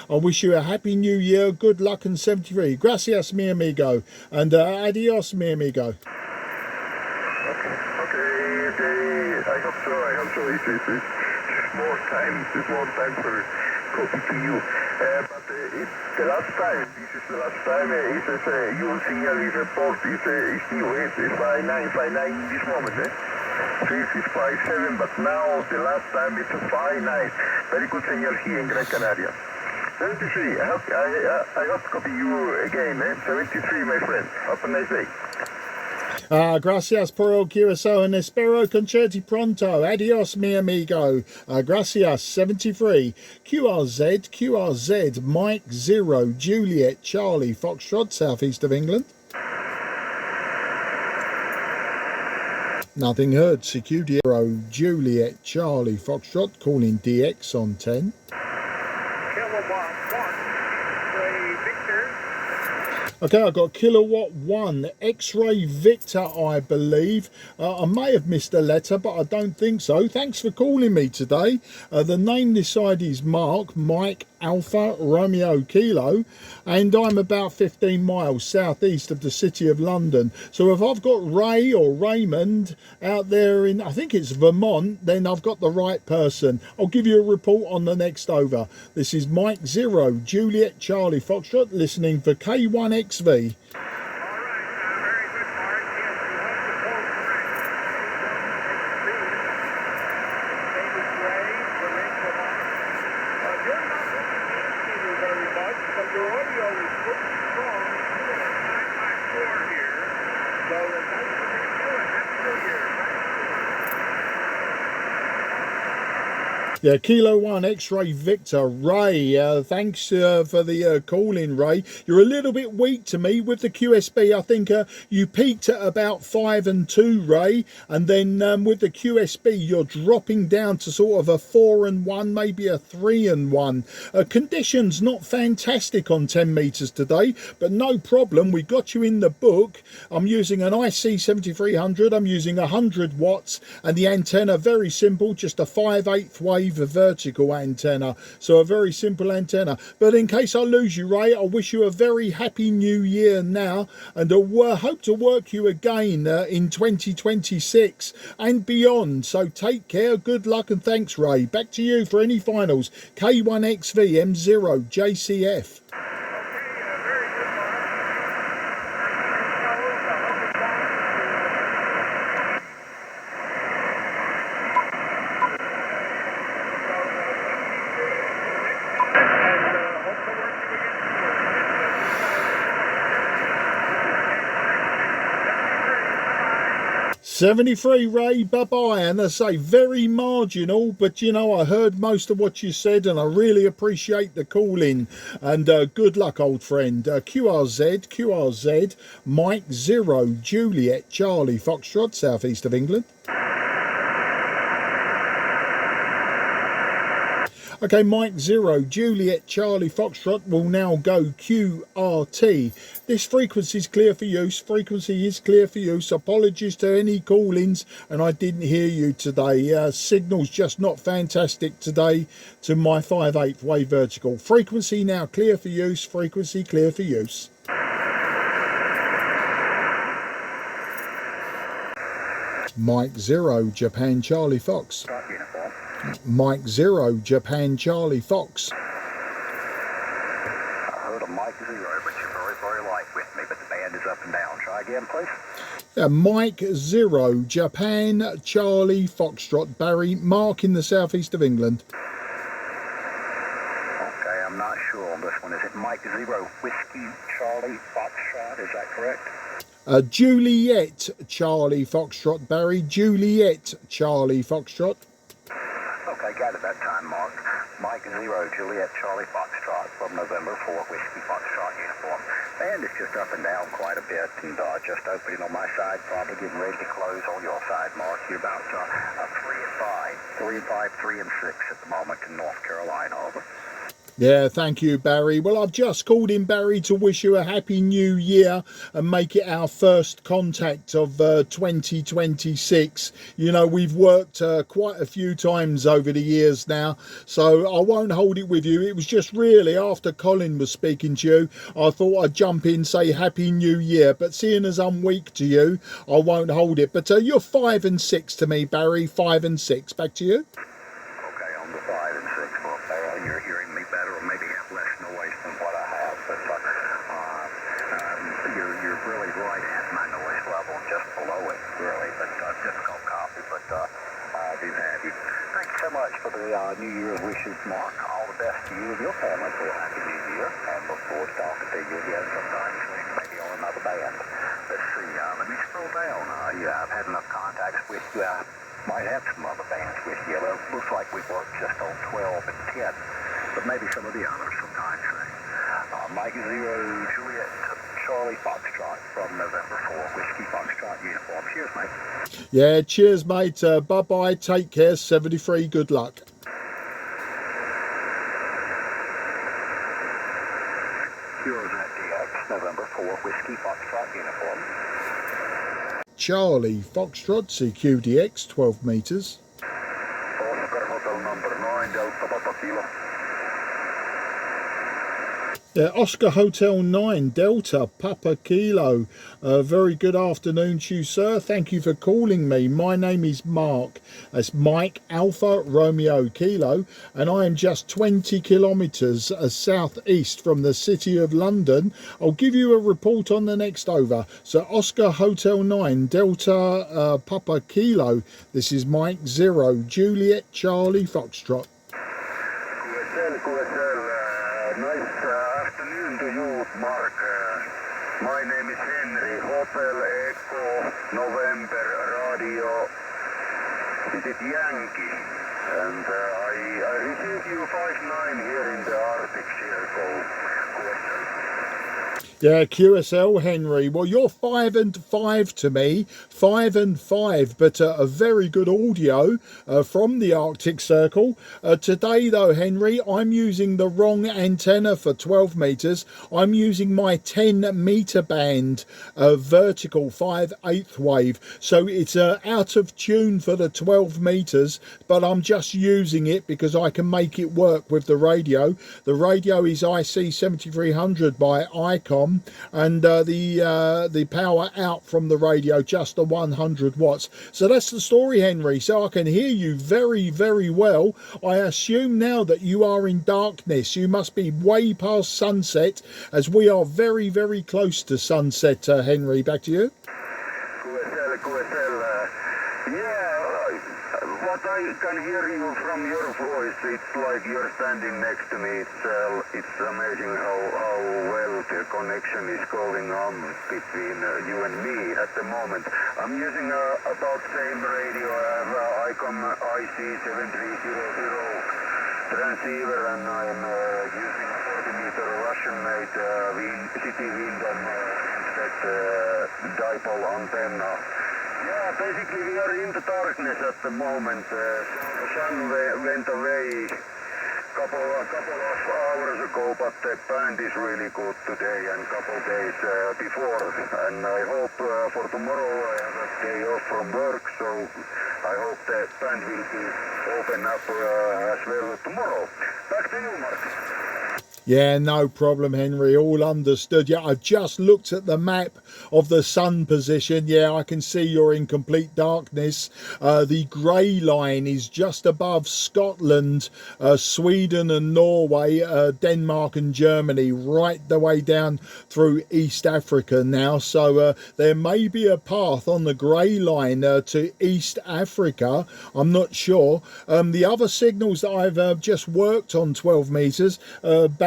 [SPEAKER 1] I wish you a happy new year, good luck, and 73. Gracias, mi amigo, and adios, mi amigo.
[SPEAKER 2] Okay. I hope so. It's more time for copy to you. But it's the last time. This is the last time. You'll see a report. It's new. It's 5959 in this moment. This is 57, but now the last time it's 59. Very good signal here in Gran Canaria. 73. I hope to copy you again. 73, my friend. Have a nice day.
[SPEAKER 1] Gracias por el curacao and espero concerti pronto. Adios, mi amigo. Gracias, 73. QRZ, Mike 0, Juliet, Charlie, Foxtrot, southeast of England. Nothing heard. Security 0, Juliet, Charlie, Foxtrot, calling DX on 10. Okay, I got Kilowatt 1, X-Ray Victor, I believe. I may have missed a letter, but I don't think so. Thanks for calling me today. The name this side is Mark, Mike Alpha Romeo Kilo, and I'm about 15 miles southeast of the City of London. So if I've got Ray or Raymond out there in, I think it's Vermont, then I've got the right person. I'll give you a report on the next over. This is Mike 0, Juliet Charlie Foxtrot, listening for K1XV. Yeah, Kilo 1 X-Ray Victor, Ray, thanks for the call in, Ray. You're a little bit weak to me with the QSB. I think you peaked at about 5 and 2, Ray, and then with the QSB you're dropping down to sort of a 4 and 1, maybe a 3 and 1. Conditions not fantastic on 10 meters today, but no problem. We got you in the book. I'm using an IC-7300. I'm using 100 watts, and the antenna very simple, just a 5/8 wave vertical antenna, so a very simple antenna. But in case I lose you, Ray, I wish you a very happy new year now, and hope to work you again in 2026 and beyond. So take care, good luck, and thanks, Ray. Back to you for any finals. K1XV M0 JCF. 73, Ray, bye-bye. And I say, very marginal, but you know, I heard most of what you said, and I really appreciate the call in. And good luck, old friend. QRZ, Mike 0, Juliet, Charlie, Foxtrot, southeast of England. Okay, Mike 0, Juliet Charlie Foxtrot will now go QRT. This frequency is clear for use. Frequency is clear for use. Apologies to any call-ins, and I didn't hear you today. Signal's just not fantastic today to my 5/8 wave vertical. Frequency now clear for use. Frequency clear for use. Mike 0, Japan Charlie Fox.
[SPEAKER 2] Start uniform.
[SPEAKER 1] Mike 0, Japan Charlie Fox.
[SPEAKER 2] I heard a Mike 0, but you're very, very light with me, but the band is up and down. Try again, please.
[SPEAKER 1] Mike 0, Japan Charlie Foxtrot, Barry, Mark in the southeast of England.
[SPEAKER 2] Okay, I'm not sure on this one. Is it Mike 0, Whiskey Charlie Foxtrot? Is that correct?
[SPEAKER 1] Juliet Charlie Foxtrot, Barry, Juliet Charlie Foxtrot.
[SPEAKER 2] Okay, got it that time, Mark. Mike 0, Juliet Charlie Foxtrot from November 4, Whiskey Foxtrot uniform. Band is just up and down quite a bit, and just opening on my side, probably getting ready to close on your side, Mark. You're about 3 and 5, 3 and 6 at the moment in North Carolina, over.
[SPEAKER 1] Yeah, thank you, Barry. Well, I've just called in, Barry, to wish you a happy new year and make it our first contact of 2026. You know, we've worked quite a few times over the years now, so I won't hold it with you. It was just really after Colin was speaking to you, I thought I'd jump in, say happy new year, but seeing as I'm weak to you, I won't hold it. But you're 5 and 6 to me, Barry, 5 and 6. Back to you.
[SPEAKER 2] Okay, on the 5 and 6, well, you're hearing me better, or maybe have less noise than what I have, but you're really right at my noise level, just below it, really, but difficult copy, but I do have you. Thanks so much for the New Year wishes, Mark. All the best to you and your family for a happy New Year, and look forward to talking to you again sometime soon, maybe on another band. Let's see, let me scroll down. I've had enough contacts with you. Might have some other bands with you. Well, it looks like we've worked just on 12 and 10, but maybe some of the others sometime soon. Mike 0, Juliet Charlie Foxtrot from November 4, Whiskey Foxtrot uniform. Cheers, mate.
[SPEAKER 1] Yeah, cheers, mate. Bye-bye. Take care. 73. Good luck.
[SPEAKER 2] Yours at DX, November 4, Whiskey Foxtrot uniform.
[SPEAKER 1] Charlie Foxtrot, CQDX, 12 metres.
[SPEAKER 2] Oscar Hotel number 9, Delta Papa Kilo.
[SPEAKER 1] Oscar Hotel 9, Delta, Papa Kilo. Very good afternoon to you, sir. Thank you for calling me. My name is Mark. That's Mike Alpha Romeo Kilo, and I am just 20 kilometres southeast from the city of London. I'll give you a report on the next over. So Oscar Hotel 9, Delta, Papa Kilo. This is Mike 0, Juliet Charlie Foxtrot.
[SPEAKER 3] Nice afternoon to you, Mark. My name is Henry, Hotel Echo, November, Radio, is it Yankee? And I received you 5-9 here in the Arctic Circle. Question.
[SPEAKER 1] Yeah, QSL, Henry. Well, you're 5 and 5 to me, 5 and 5, but a very good audio from the Arctic Circle. Today, though, Henry, I'm using the wrong antenna for 12 metres. I'm using my 10-metre band vertical 5/8 wave. So it's out of tune for the 12 metres, but I'm just using it because I can make it work with the radio. The radio is IC-7300 by ICOM. And the power out from the radio just the 100 watts. So that's the story, Henry. So I can hear you very, very well. I assume now that you are in darkness. You must be way past sunset, as we are very, very close to sunset. Henry, back to you.
[SPEAKER 3] What I can hear you from your voice, it's like you're standing next to me. It's amazing how well the connection is going on between you and me at the moment. I'm using about same radio. I have ICOM IC-7300 transceiver, and I'm using a 40-meter Russian-made city wind instead dipole antenna. Yeah, basically we are in the darkness at the moment. The sun went away
[SPEAKER 2] couple of hours ago, but the band is really good today and couple days before. And I hope for tomorrow I have a day off from work, so I hope the band will be open up as well tomorrow. Back to you, Mark.
[SPEAKER 1] Yeah, no problem, Henry. All understood. Yeah, I've just looked at the map of the sun position. Yeah, I can see you're in complete darkness. The grey line is just above Scotland, Sweden and Norway, Denmark and Germany, right the way down through East Africa now. So there may be a path on the grey line to East Africa. I'm not sure. The other signals that I've just worked on 12 metres,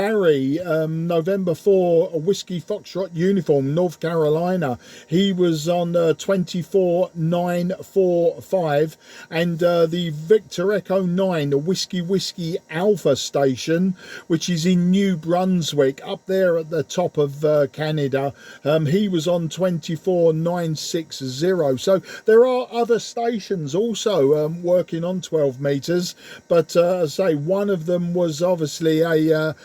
[SPEAKER 1] Barry, November 4, Whiskey Foxtrot uniform, North Carolina. He was on 24945, and the Victor Echo 9, the Whiskey Alpha station, which is in New Brunswick, up there at the top of Canada. He was on 24960. So there are other stations also working on 12 metres, but as I say, one of them was obviously a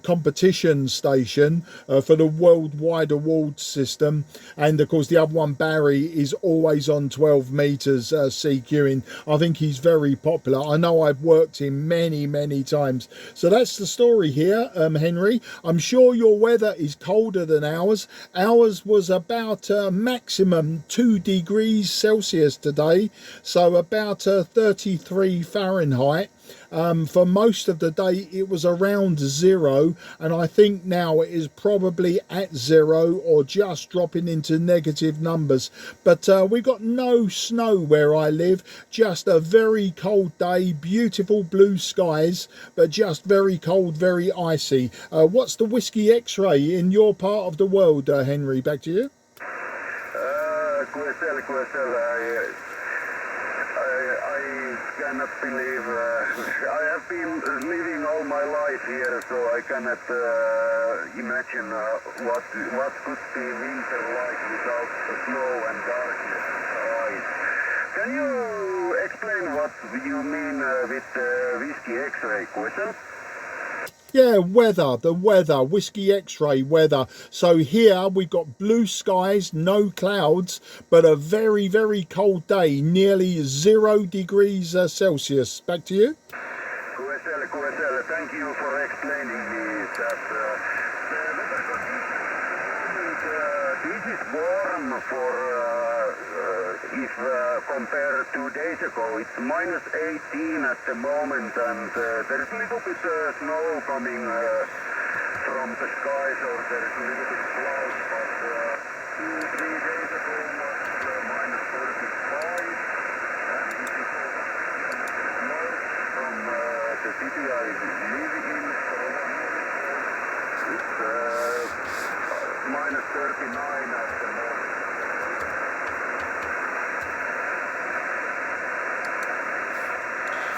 [SPEAKER 1] competition station for the worldwide award system, and of course the other one, Barry, is always on 12 metres CQing. I think he's very popular. I know I've worked him many times. So that's the story here, Henry. I'm sure your weather is colder than ours. Ours was about maximum 2 degrees Celsius today, so about 33 Fahrenheit. For most of the day it was around 0, and I think now it is probably at 0 or just dropping into negative numbers. But we got no snow where I live, just a very cold day, beautiful blue skies, but just very cold, very icy. What's the Whiskey X-ray in your part of the world, Henry? Back to you.
[SPEAKER 2] QSL, I cannot believe I have been living all my life here, so I cannot imagine what could be winter like without snow and darkness and ice. Can you explain what you mean with Whiskey X-ray, QSL?
[SPEAKER 1] Yeah, the weather, Whiskey X-ray weather. So here we've got blue skies, no clouds, but a very cold day, nearly 0 degrees Celsius. Back to you.
[SPEAKER 2] QSL, thank you for explaining me that this is warm for if compared to 2 days ago. It's minus 18 at the moment, and there's a little bit snow coming from the sky, so there's a little bit cloud, but 2-3 days ago was minus 35, and this is snow from the city I live in, so it's minus 39 at the moment.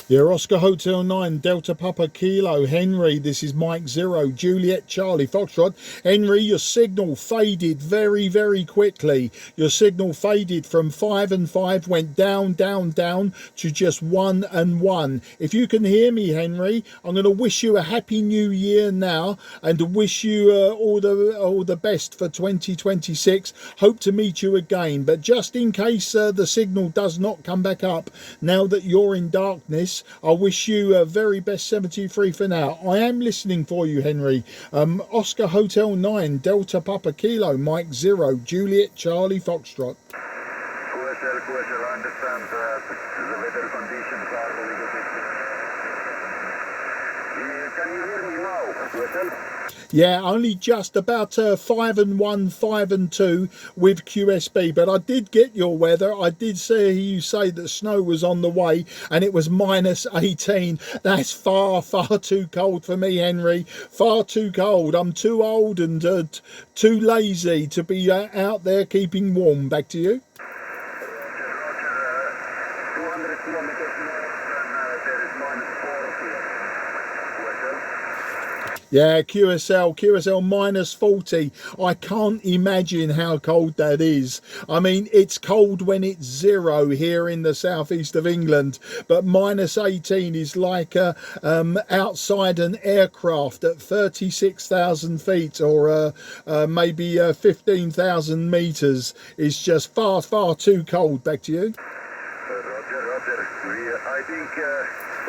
[SPEAKER 1] You're Oscar Hotel 9, Delta Papa Kilo, Henry. This is Mike 0, Juliet Charlie Foxtrot. Henry, your signal faded very quickly. Your signal faded from 5 and 5, went down to just 1 and 1. If you can hear me, Henry, I'm going to wish you a happy new year now, and to wish you all the best for 2026. Hope to meet you again. But just in case the signal does not come back up now that you're in darkness, I wish you a very best 73 for now. I am listening for you, Henry. Oscar Hotel 9, Delta Papa Kilo, Mike 0, Juliet Charlie Foxtrot.
[SPEAKER 2] QSL, I understand that the weather conditions are a little bit... Can you hear me now, QSL?
[SPEAKER 1] Yeah, only just about 5 and 1, 5 and 2 with QSB, but I did get your weather. I did see you say that snow was on the way, and it was minus 18. That's far too cold for me, Henry. Far too cold. I'm too old and too lazy to be out there keeping warm. Back to you.
[SPEAKER 2] Roger, 200 kilometers north, and there is minus 40. QSL?
[SPEAKER 1] Yeah, QSL minus 40. I can't imagine how cold that is. I mean, it's cold when it's 0 here in the southeast of England, but minus 18 is like outside an aircraft at 36,000 feet or maybe 15,000 meters. It's just far, far too cold. Back to you.
[SPEAKER 3] Roger. I think,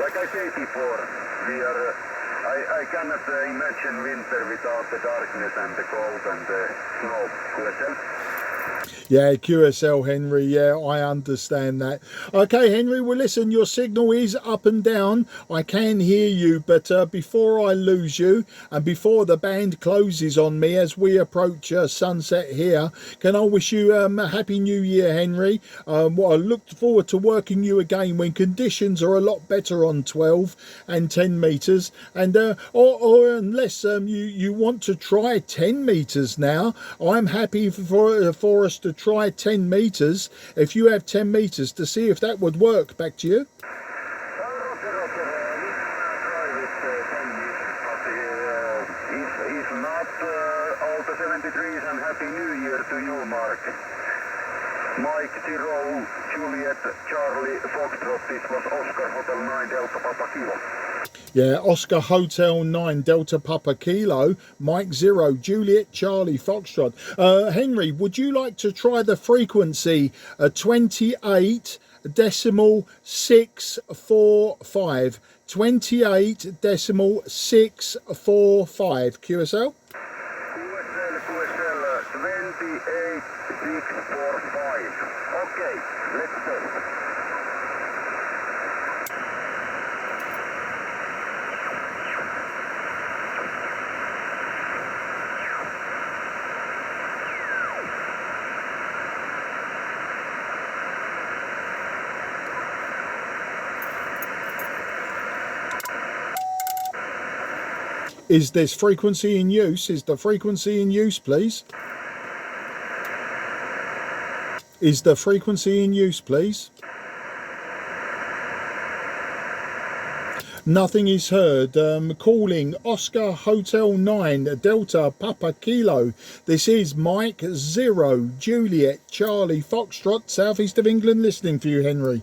[SPEAKER 3] like I said before, we are. I cannot imagine winter without the darkness and the cold and the snow. QSL?
[SPEAKER 1] Yeah, QSL, Henry. Yeah, I understand that. Okay, Henry, well, listen, your signal is up and down. I can hear you, but before I lose you and before the band closes on me as we approach sunset here, can I wish you a Happy New Year, Henry? Well, I look forward to working you again when conditions are a lot better on 12 and 10 metres. And or unless you want to try 10 metres now, I'm happy for us to try 10 metres, if you have 10 metres, to see if that would work. Back to you.
[SPEAKER 3] Roger. We can try with 10 meters, but if not, all the 73s and Happy New Year to you, Mark. Mike 0, Juliet, Charlie, Foxtrot, this was Oscar Hotel 9 Delta Papa Kilo.
[SPEAKER 1] Yeah, Oscar Hotel 9 Delta Papa Kilo, Mike 0, Juliet Charlie Foxtrot. Henry, would you like to try the frequency 28.645? 28.645. QSL?
[SPEAKER 3] QSL 28645. Okay, let's test.
[SPEAKER 1] Is this frequency in use? Is the frequency in use, please? Is the frequency in use, please? Nothing is heard. Calling Oscar Hotel 9 Delta Papa Kilo. This is Mike 0 Juliet Charlie Foxtrot, southeast of England, listening for you, Henry.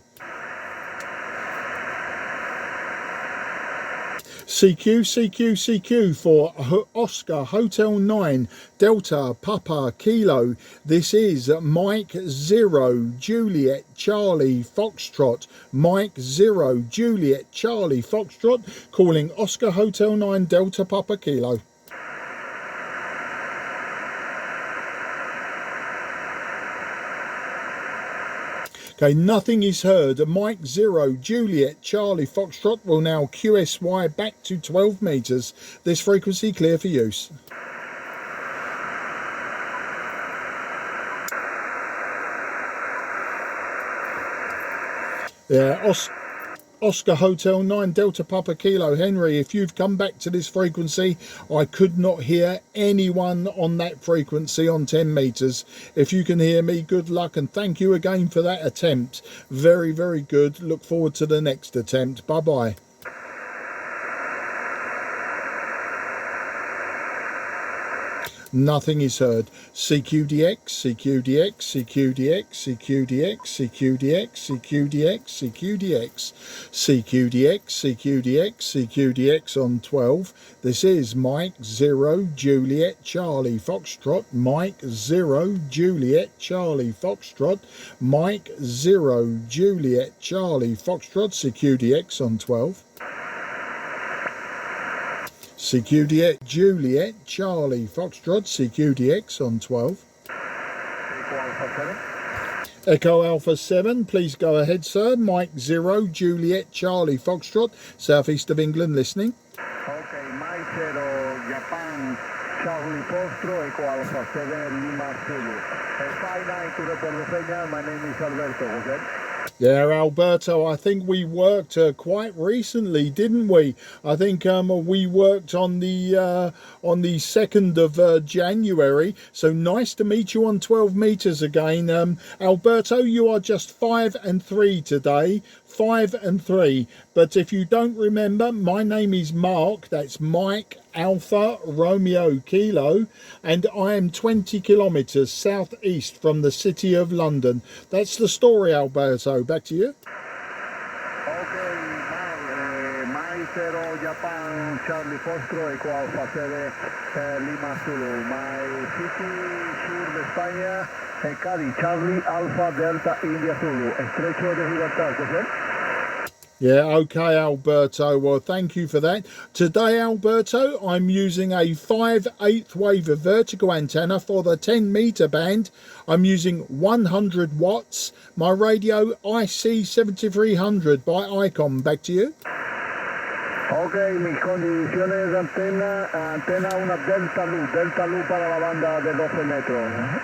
[SPEAKER 1] CQ for Oscar Hotel 9 Delta Papa Kilo. This is Mike 0 Juliet Charlie Foxtrot. Mike 0 Juliet Charlie Foxtrot, calling Oscar Hotel 9 Delta Papa Kilo. Okay, nothing is heard. Mike 0 Juliet Charlie Foxtrot will now QSY back to 12 metres. This frequency clear for use. Yeah, Oscar Hotel 9 Delta Papa Kilo. Henry, if you've come back to this frequency, I could not hear anyone on that frequency on 10 metres. If you can hear me, good luck, and thank you again for that attempt. Very, very good. Look forward to the next attempt. Bye-bye. Nothing is heard. CQDX, CQDX, CQDX, CQDX, CQDX, CQDX, CQDX, CQDX, CQDX, CQDX on 12. This is Mike 0 Juliet Charlie Foxtrot. Mike 0 Juliet Charlie Foxtrot. Mike 0 Juliet Charlie Foxtrot. CQDX on 12. CQDX Juliet Charlie Foxtrot, CQDX on 12. Echo Alpha 7, please go ahead, sir. Mike 0 Juliet Charlie Foxtrot, southeast of England, listening.
[SPEAKER 2] Okay, Mike 0 Japan Charlie Foxtrot, Echo Alpha 7 Lima Zulu. 59 to report the signal. My name is Alberto, okay?
[SPEAKER 1] Yeah, Alberto, I think we worked quite recently, didn't we? I think we worked on the 2nd of January. So nice to meet you on 12 metres again. Alberto, you are just 5 and 3 today. 5 and 3. But if you don't remember, my name is Mark. That's Mike Alpha Romeo Kilo, and I am 20 kilometers southeast from the city of London. That's the story, Alberto. Back to you.
[SPEAKER 2] Okay, Mike 0 Japan Charlie Foxtrot Eco Alpha Sede Lima Zulu. My city sur de España, Cádiz Charlie Alpha Delta India Zulu. Estrecho de Gibraltar, ¿sí?
[SPEAKER 1] Yeah, okay, Alberto. Well, thank you for that. Today, Alberto, I'm using a 5/8 wave vertical antenna for the 10-meter band. I'm using 100 watts. My radio IC-7300 by ICOM. Back to you.
[SPEAKER 2] Ok, mis condiciones de antena una Delta Lu para la banda de 12 metros.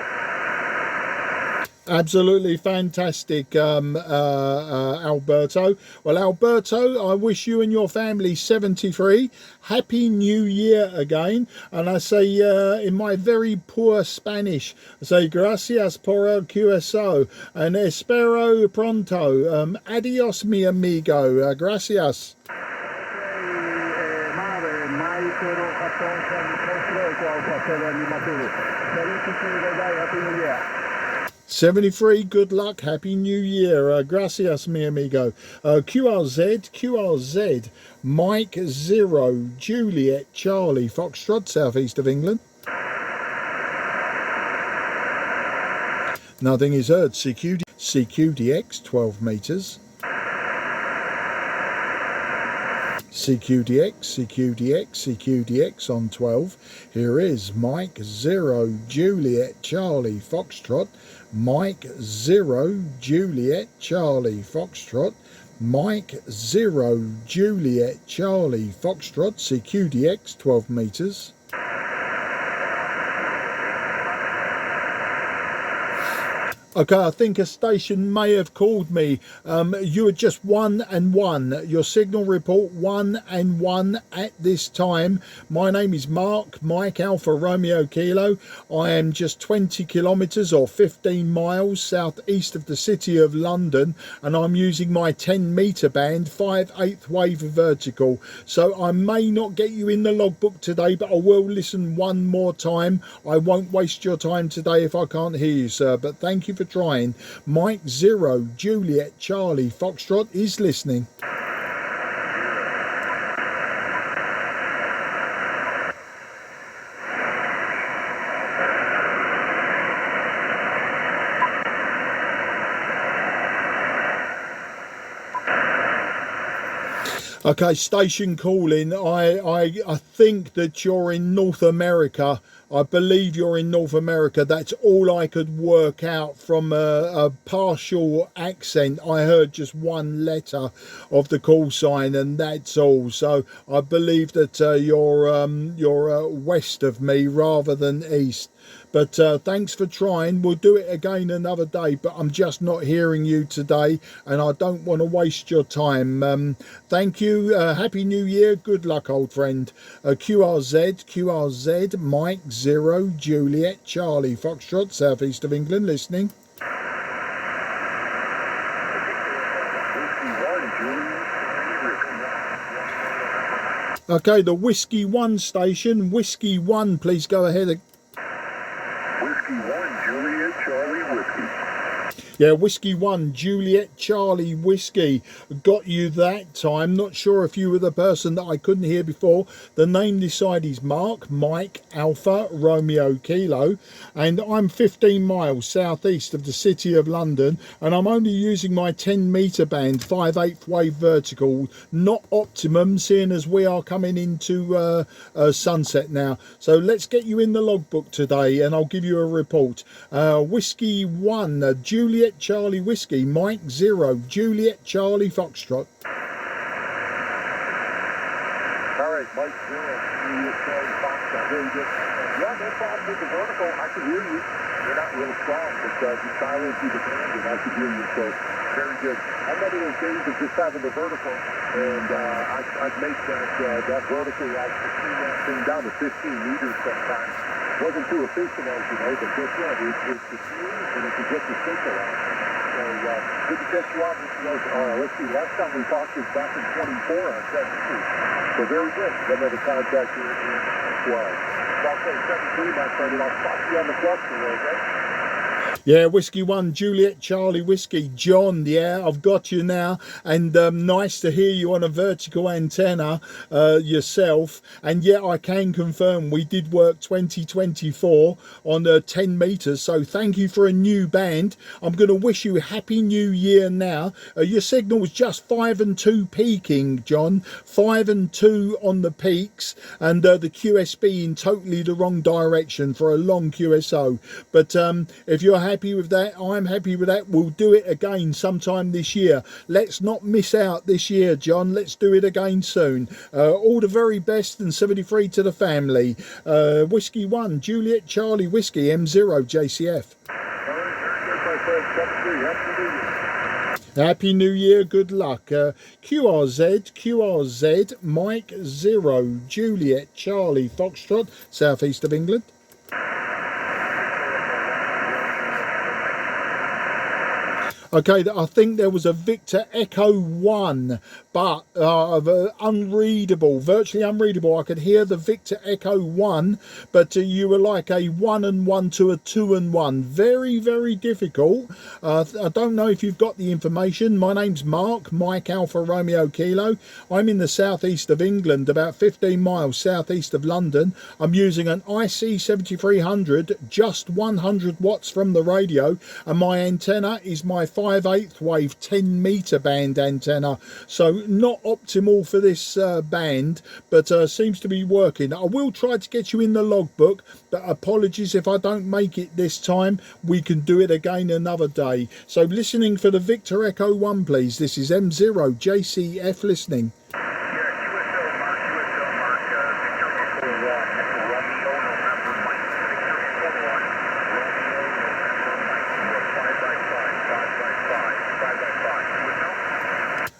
[SPEAKER 1] Absolutely fantastic, Alberto. Well, Alberto, I wish you and your family 73. Happy New Year again. And I say in my very poor Spanish, I say gracias por el QSO and espero pronto. Adios, mi amigo. Gracias. Happy New Year. 73, good luck, Happy New Year. Gracias, mi amigo. QRZ, Mike 0, Juliet, Charlie, Foxtrot, southeast of England. Nothing is heard. CQDX, 12 metres. CQDX on 12. Here is Mike 0, Juliet, Charlie, Foxtrot. Mike 0, Juliet, Charlie, Foxtrot. Mike 0, Juliet, Charlie, Foxtrot. CQDX, 12 metres. Okay, I think a station may have called me. You are just 1 and 1. Your signal report 1 and 1 at this time. My name is Mark, Mike Alpha Romeo Kilo. I am just 20 kilometres or 15 miles southeast of the city of London, and I'm using my 10-metre band 5/8 wave vertical. So I may not get you in the logbook today, but I will listen one more time. I won't waste your time today if I can't hear you, sir, but thank you for trying. Mike 0, Juliet, Charlie, Foxtrot is listening. Okay, station calling. I think that you're in North America. I believe you're in North America. That's all I could work out from a partial accent. I heard just one letter of the call sign, and that's all. So I believe that you're west of me rather than east. But thanks for trying. We'll do it again another day, but I'm just not hearing you today, and I don't want to waste your time. Thank you. Happy New Year. Good luck, old friend. QRZ, Mike 0, Juliet, Charlie, Foxtrot, southeast of England, listening. Okay, the Whiskey 1 station. Whiskey 1, please go ahead.
[SPEAKER 3] Whiskey 1, Juliet, Charlie, Whiskey.
[SPEAKER 1] Yeah, Whiskey 1, Juliet, Charlie, Whiskey. Got you that time. Not sure if you were the person that I couldn't hear before. The name this side is Mark, Mike, Alpha, Romeo, Kilo. And I'm 15 miles southeast of the city of London. And I'm only using my 10-metre band, 5/8 wave vertical. Not optimum, seeing as we are coming into sunset now. So let's get you in the logbook today, and I'll give you a report. Whiskey 1, Juliet, Charlie, Whiskey. Mike 0, Juliet, Charlie, Foxtrot.
[SPEAKER 3] All right, Mike 0, Juliet, Charlie, Foxtrot. Very good. Yeah, no problem with the vertical. I can hear you. You're not real strong, but you silence through the band, and I can hear you. So very good. I'm one of those days of just having the vertical, and I'd make that vertical, I'd tune that thing down to 15 meters sometimes. Wasn't too efficient, as you know, but guess what? It's the speed, and it can get the signal out.
[SPEAKER 2] good to catch you up. Let's see, last time we talked was back in 24 on 7-2. So very good. Another contact here as well. Also 7-3, my friend, and I'll spot you on the flush a little bit.
[SPEAKER 1] Yeah, Whiskey 1, Juliet Charlie Whiskey. John, yeah, I've got you now. And nice to hear you on a vertical antenna yourself. And yeah, I can confirm we did work 2024 on 10 meters. So thank you for a new band. I'm going to wish you a happy new year now. Your signal was just 5 and 2 peaking, John. 5 and 2 on the peaks. And the QSB in totally the wrong direction for a long QSO. But if you're happy with that, I'm happy with that. We'll do it again sometime this year. Let's not miss out this year, John. Let's do it again soon. All the very best, and 73 to the family. Whiskey 1, Juliet Charlie Whiskey, M0 JCF. Happy New Year, good luck. QRZ, Mike 0, Juliet Charlie Foxtrot, southeast of England. Okay, I think there was a Victor Echo 1, but unreadable, virtually unreadable. I could hear the Victor Echo 1, but you were like a 1 and 1 to a 2 and 1. Very, very difficult. I don't know if you've got the information. My name's Mark, Mike Alpha Romeo Kilo. I'm in the southeast of England, about 15 miles southeast of London. I'm using an IC-7300, just 100 watts from the radio, and my antenna is my 5/8 wave 10 meter band antenna, so not optimal for this band, but seems to be working. I will try to get you in the logbook, but apologies if I don't make it this time. We can do it again another day. So listening for the Victor Echo 1, please. This is M0 JCF listening.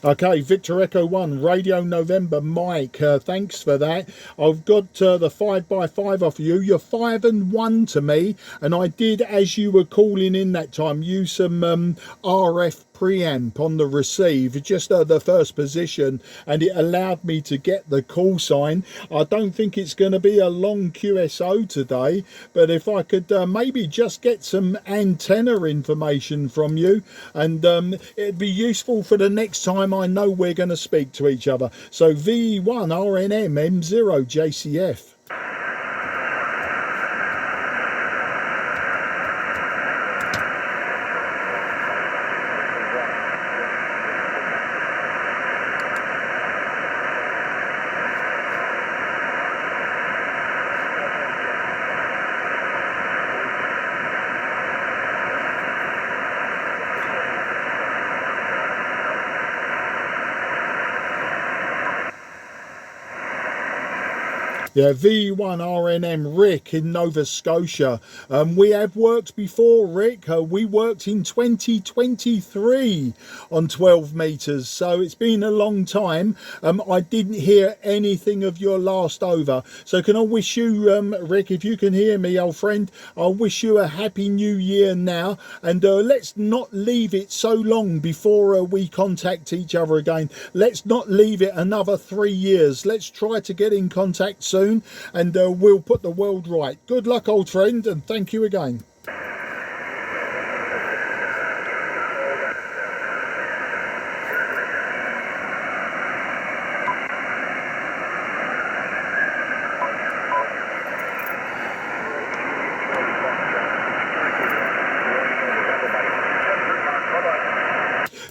[SPEAKER 1] Okay, Victor Echo 1, Radio November, Mike, thanks for that. I've got the 5x5 off you. You're 5 and 1 to me, and I did, as you were calling in that time, use some RF preamp on the receive, just the first position, and it allowed me to get the call sign. I don't think it's going to be a long QSO today, but if I could maybe just get some antenna information from you, and it'd be useful for the next time I know we're going to speak to each other. So V1 RNM M0 JCF. Yeah, V1 RNM Rick in Nova Scotia. We have worked before, Rick. We worked in 2023 on 12 meters, so it's been a long time. I didn't hear anything of your last over. So can I wish you, Rick, if you can hear me, old friend, I'll wish you a happy new year now. And let's not leave it so long before we contact each other again. Let's not leave it another 3 years. Let's try to get in contact soon. And we'll put the world right. Good luck, old friend, and thank you again.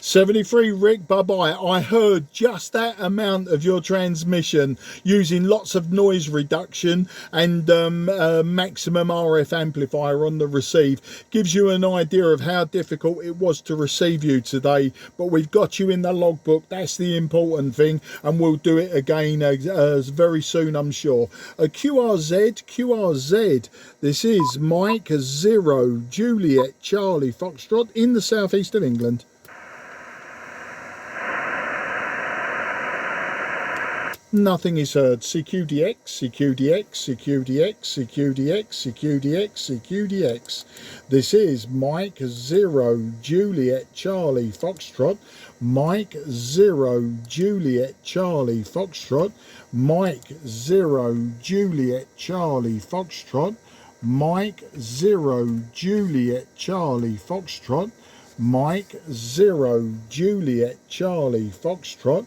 [SPEAKER 1] 73 Rick, bye-bye. I heard just that amount of your transmission using lots of noise reduction and maximum RF amplifier on the receive. Gives you an idea of how difficult it was to receive you today, but we've got you in the logbook. That's the important thing, and we'll do it again very soon, I'm sure. QRZ, this is Mike 0 Juliet Charlie Foxtrot in the southeast of England. Nothing is heard. CQDX, CQDX, CQDX, CQDX, CQDX, CQDX. This is Mike 0 Juliet Charlie Foxtrot. Mike 0 Juliet Charlie Foxtrot. Mike 0 Juliet Charlie Foxtrot. Mike 0 Juliet Charlie Foxtrot. Mike 0 Juliet Charlie Foxtrot.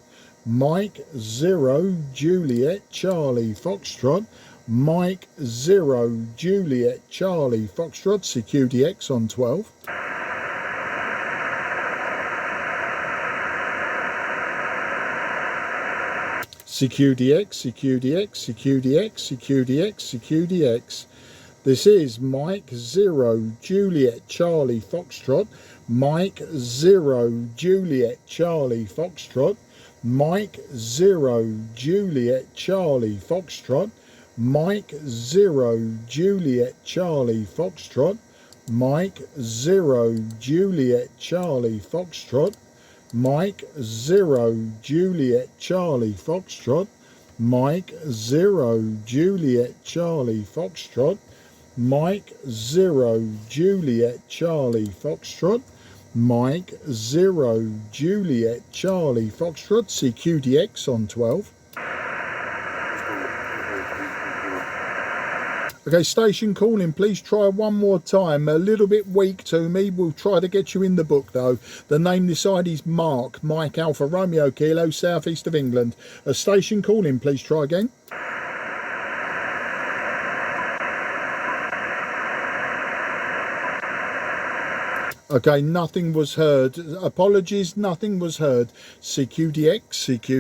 [SPEAKER 1] Mike 0 Juliet Charlie Foxtrot. Mike 0 Juliet Charlie Foxtrot. CQDX on 12. CQDX, CQDX, CQDX, CQDX, CQDX. This is Mike 0 Juliet Charlie Foxtrot. Mike 0 Juliet Charlie Foxtrot. Mike 0 Juliet Charlie Foxtrot. Mike 0 Juliet Charlie Foxtrot. Mike 0 Juliet Charlie Foxtrot. Mike 0 Juliet Charlie Foxtrot. Mike 0 Juliet Charlie Foxtrot. Mike 0 Juliet Charlie Foxtrot. Mike 0 Juliet Charlie Foxtrot. CQDX on 12. Okay, station calling, please try one more time. A little bit weak to me. We'll try to get you in the book though. The name this side is Mark, Mike Alpha Romeo Kilo, southeast of England. A station calling, please try again. Okay, nothing was heard. Apologies, nothing was heard. CQDX, CQ.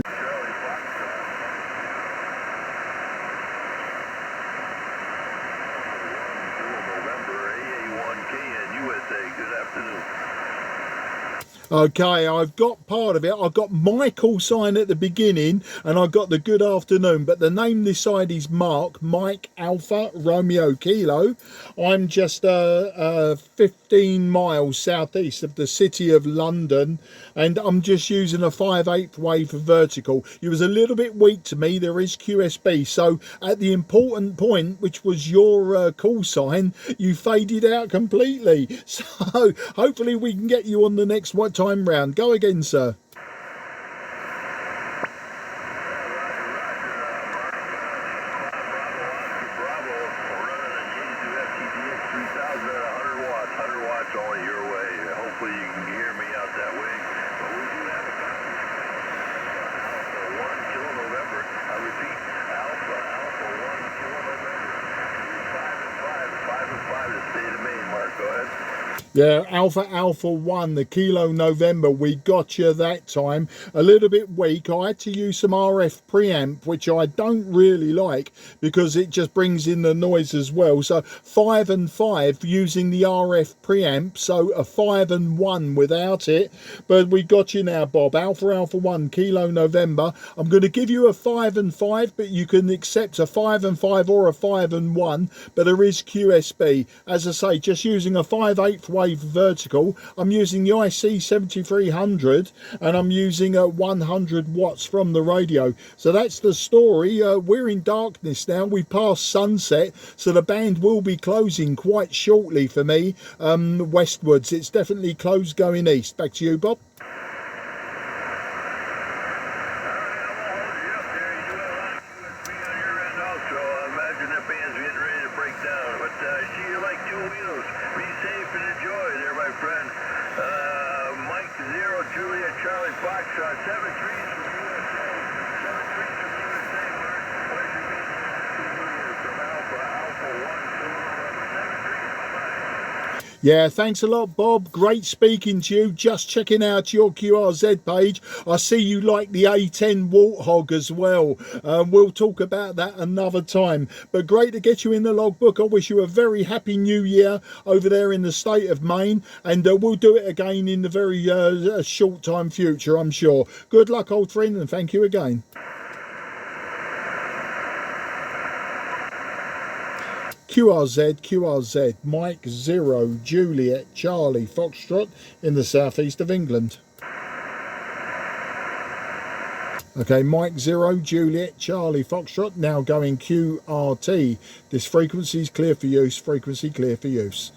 [SPEAKER 1] Okay, I've got part of it. I've got my call sign at the beginning and I've got the good afternoon, but the name this side is Mark, Mike Alpha Romeo Kilo. I'm just 15 miles southeast of the city of London and I'm just using a 5/8 wave vertical. It was a little bit weak to me. There is QSB, so at the important point, which was your call sign, you faded out completely. So hopefully we can get you on the next one time round. Go again, sir.
[SPEAKER 3] Only your way. Hopefully you can hear me out that way. But we do have a Alpha 1 Kilo November. I repeat, Alpha 1 Kilo November. 5 and 5 the state of Maine, Mark. Go ahead.
[SPEAKER 1] Yeah, Alpha 1, the Kilo November, we got you that time. A little bit weak. I had to use some RF preamp, which I don't really like because it just brings in the noise as well. So 5 and 5 using the RF preamp, so a 5 and 1 without it. But we got you now, Bob. Alpha 1, Kilo November. I'm going to give you a 5 and 5, but you can accept a 5 and 5 or a 5 and 1. But there is QSB. As I say, just using a 5/8 wave vertical. I'm using the IC-7300 and I'm using 100 watts from the radio. So that's the story. We're in darkness now. We passed sunset, so the band will be closing quite shortly for me westwards. It's definitely closed going east. Back to you, Bob.
[SPEAKER 3] Mike 0 Juliet Charlie Foxtrot 7-3 from USA. 7-3 from USA, Mark. Pleasure meeting you from Alpha 1 Kilo November 7-3. Bye-bye.
[SPEAKER 1] Yeah, thanks a lot, Bob. Great speaking to you. Just checking out your QRZ page. I see you like the A10 Warthog as well. We'll talk about that another time. But great to get you in the logbook. I wish you a very happy new year over there in the state of Maine. And we'll do it again in the very short time future, I'm sure. Good luck, old friend, and thank you again. QRZ, Mike 0 Juliet Charlie Foxtrot in the southeast of England. Okay, Mike 0, Juliet, Charlie, Foxtrot, now going QRT. This frequency is clear for use, frequency clear for use.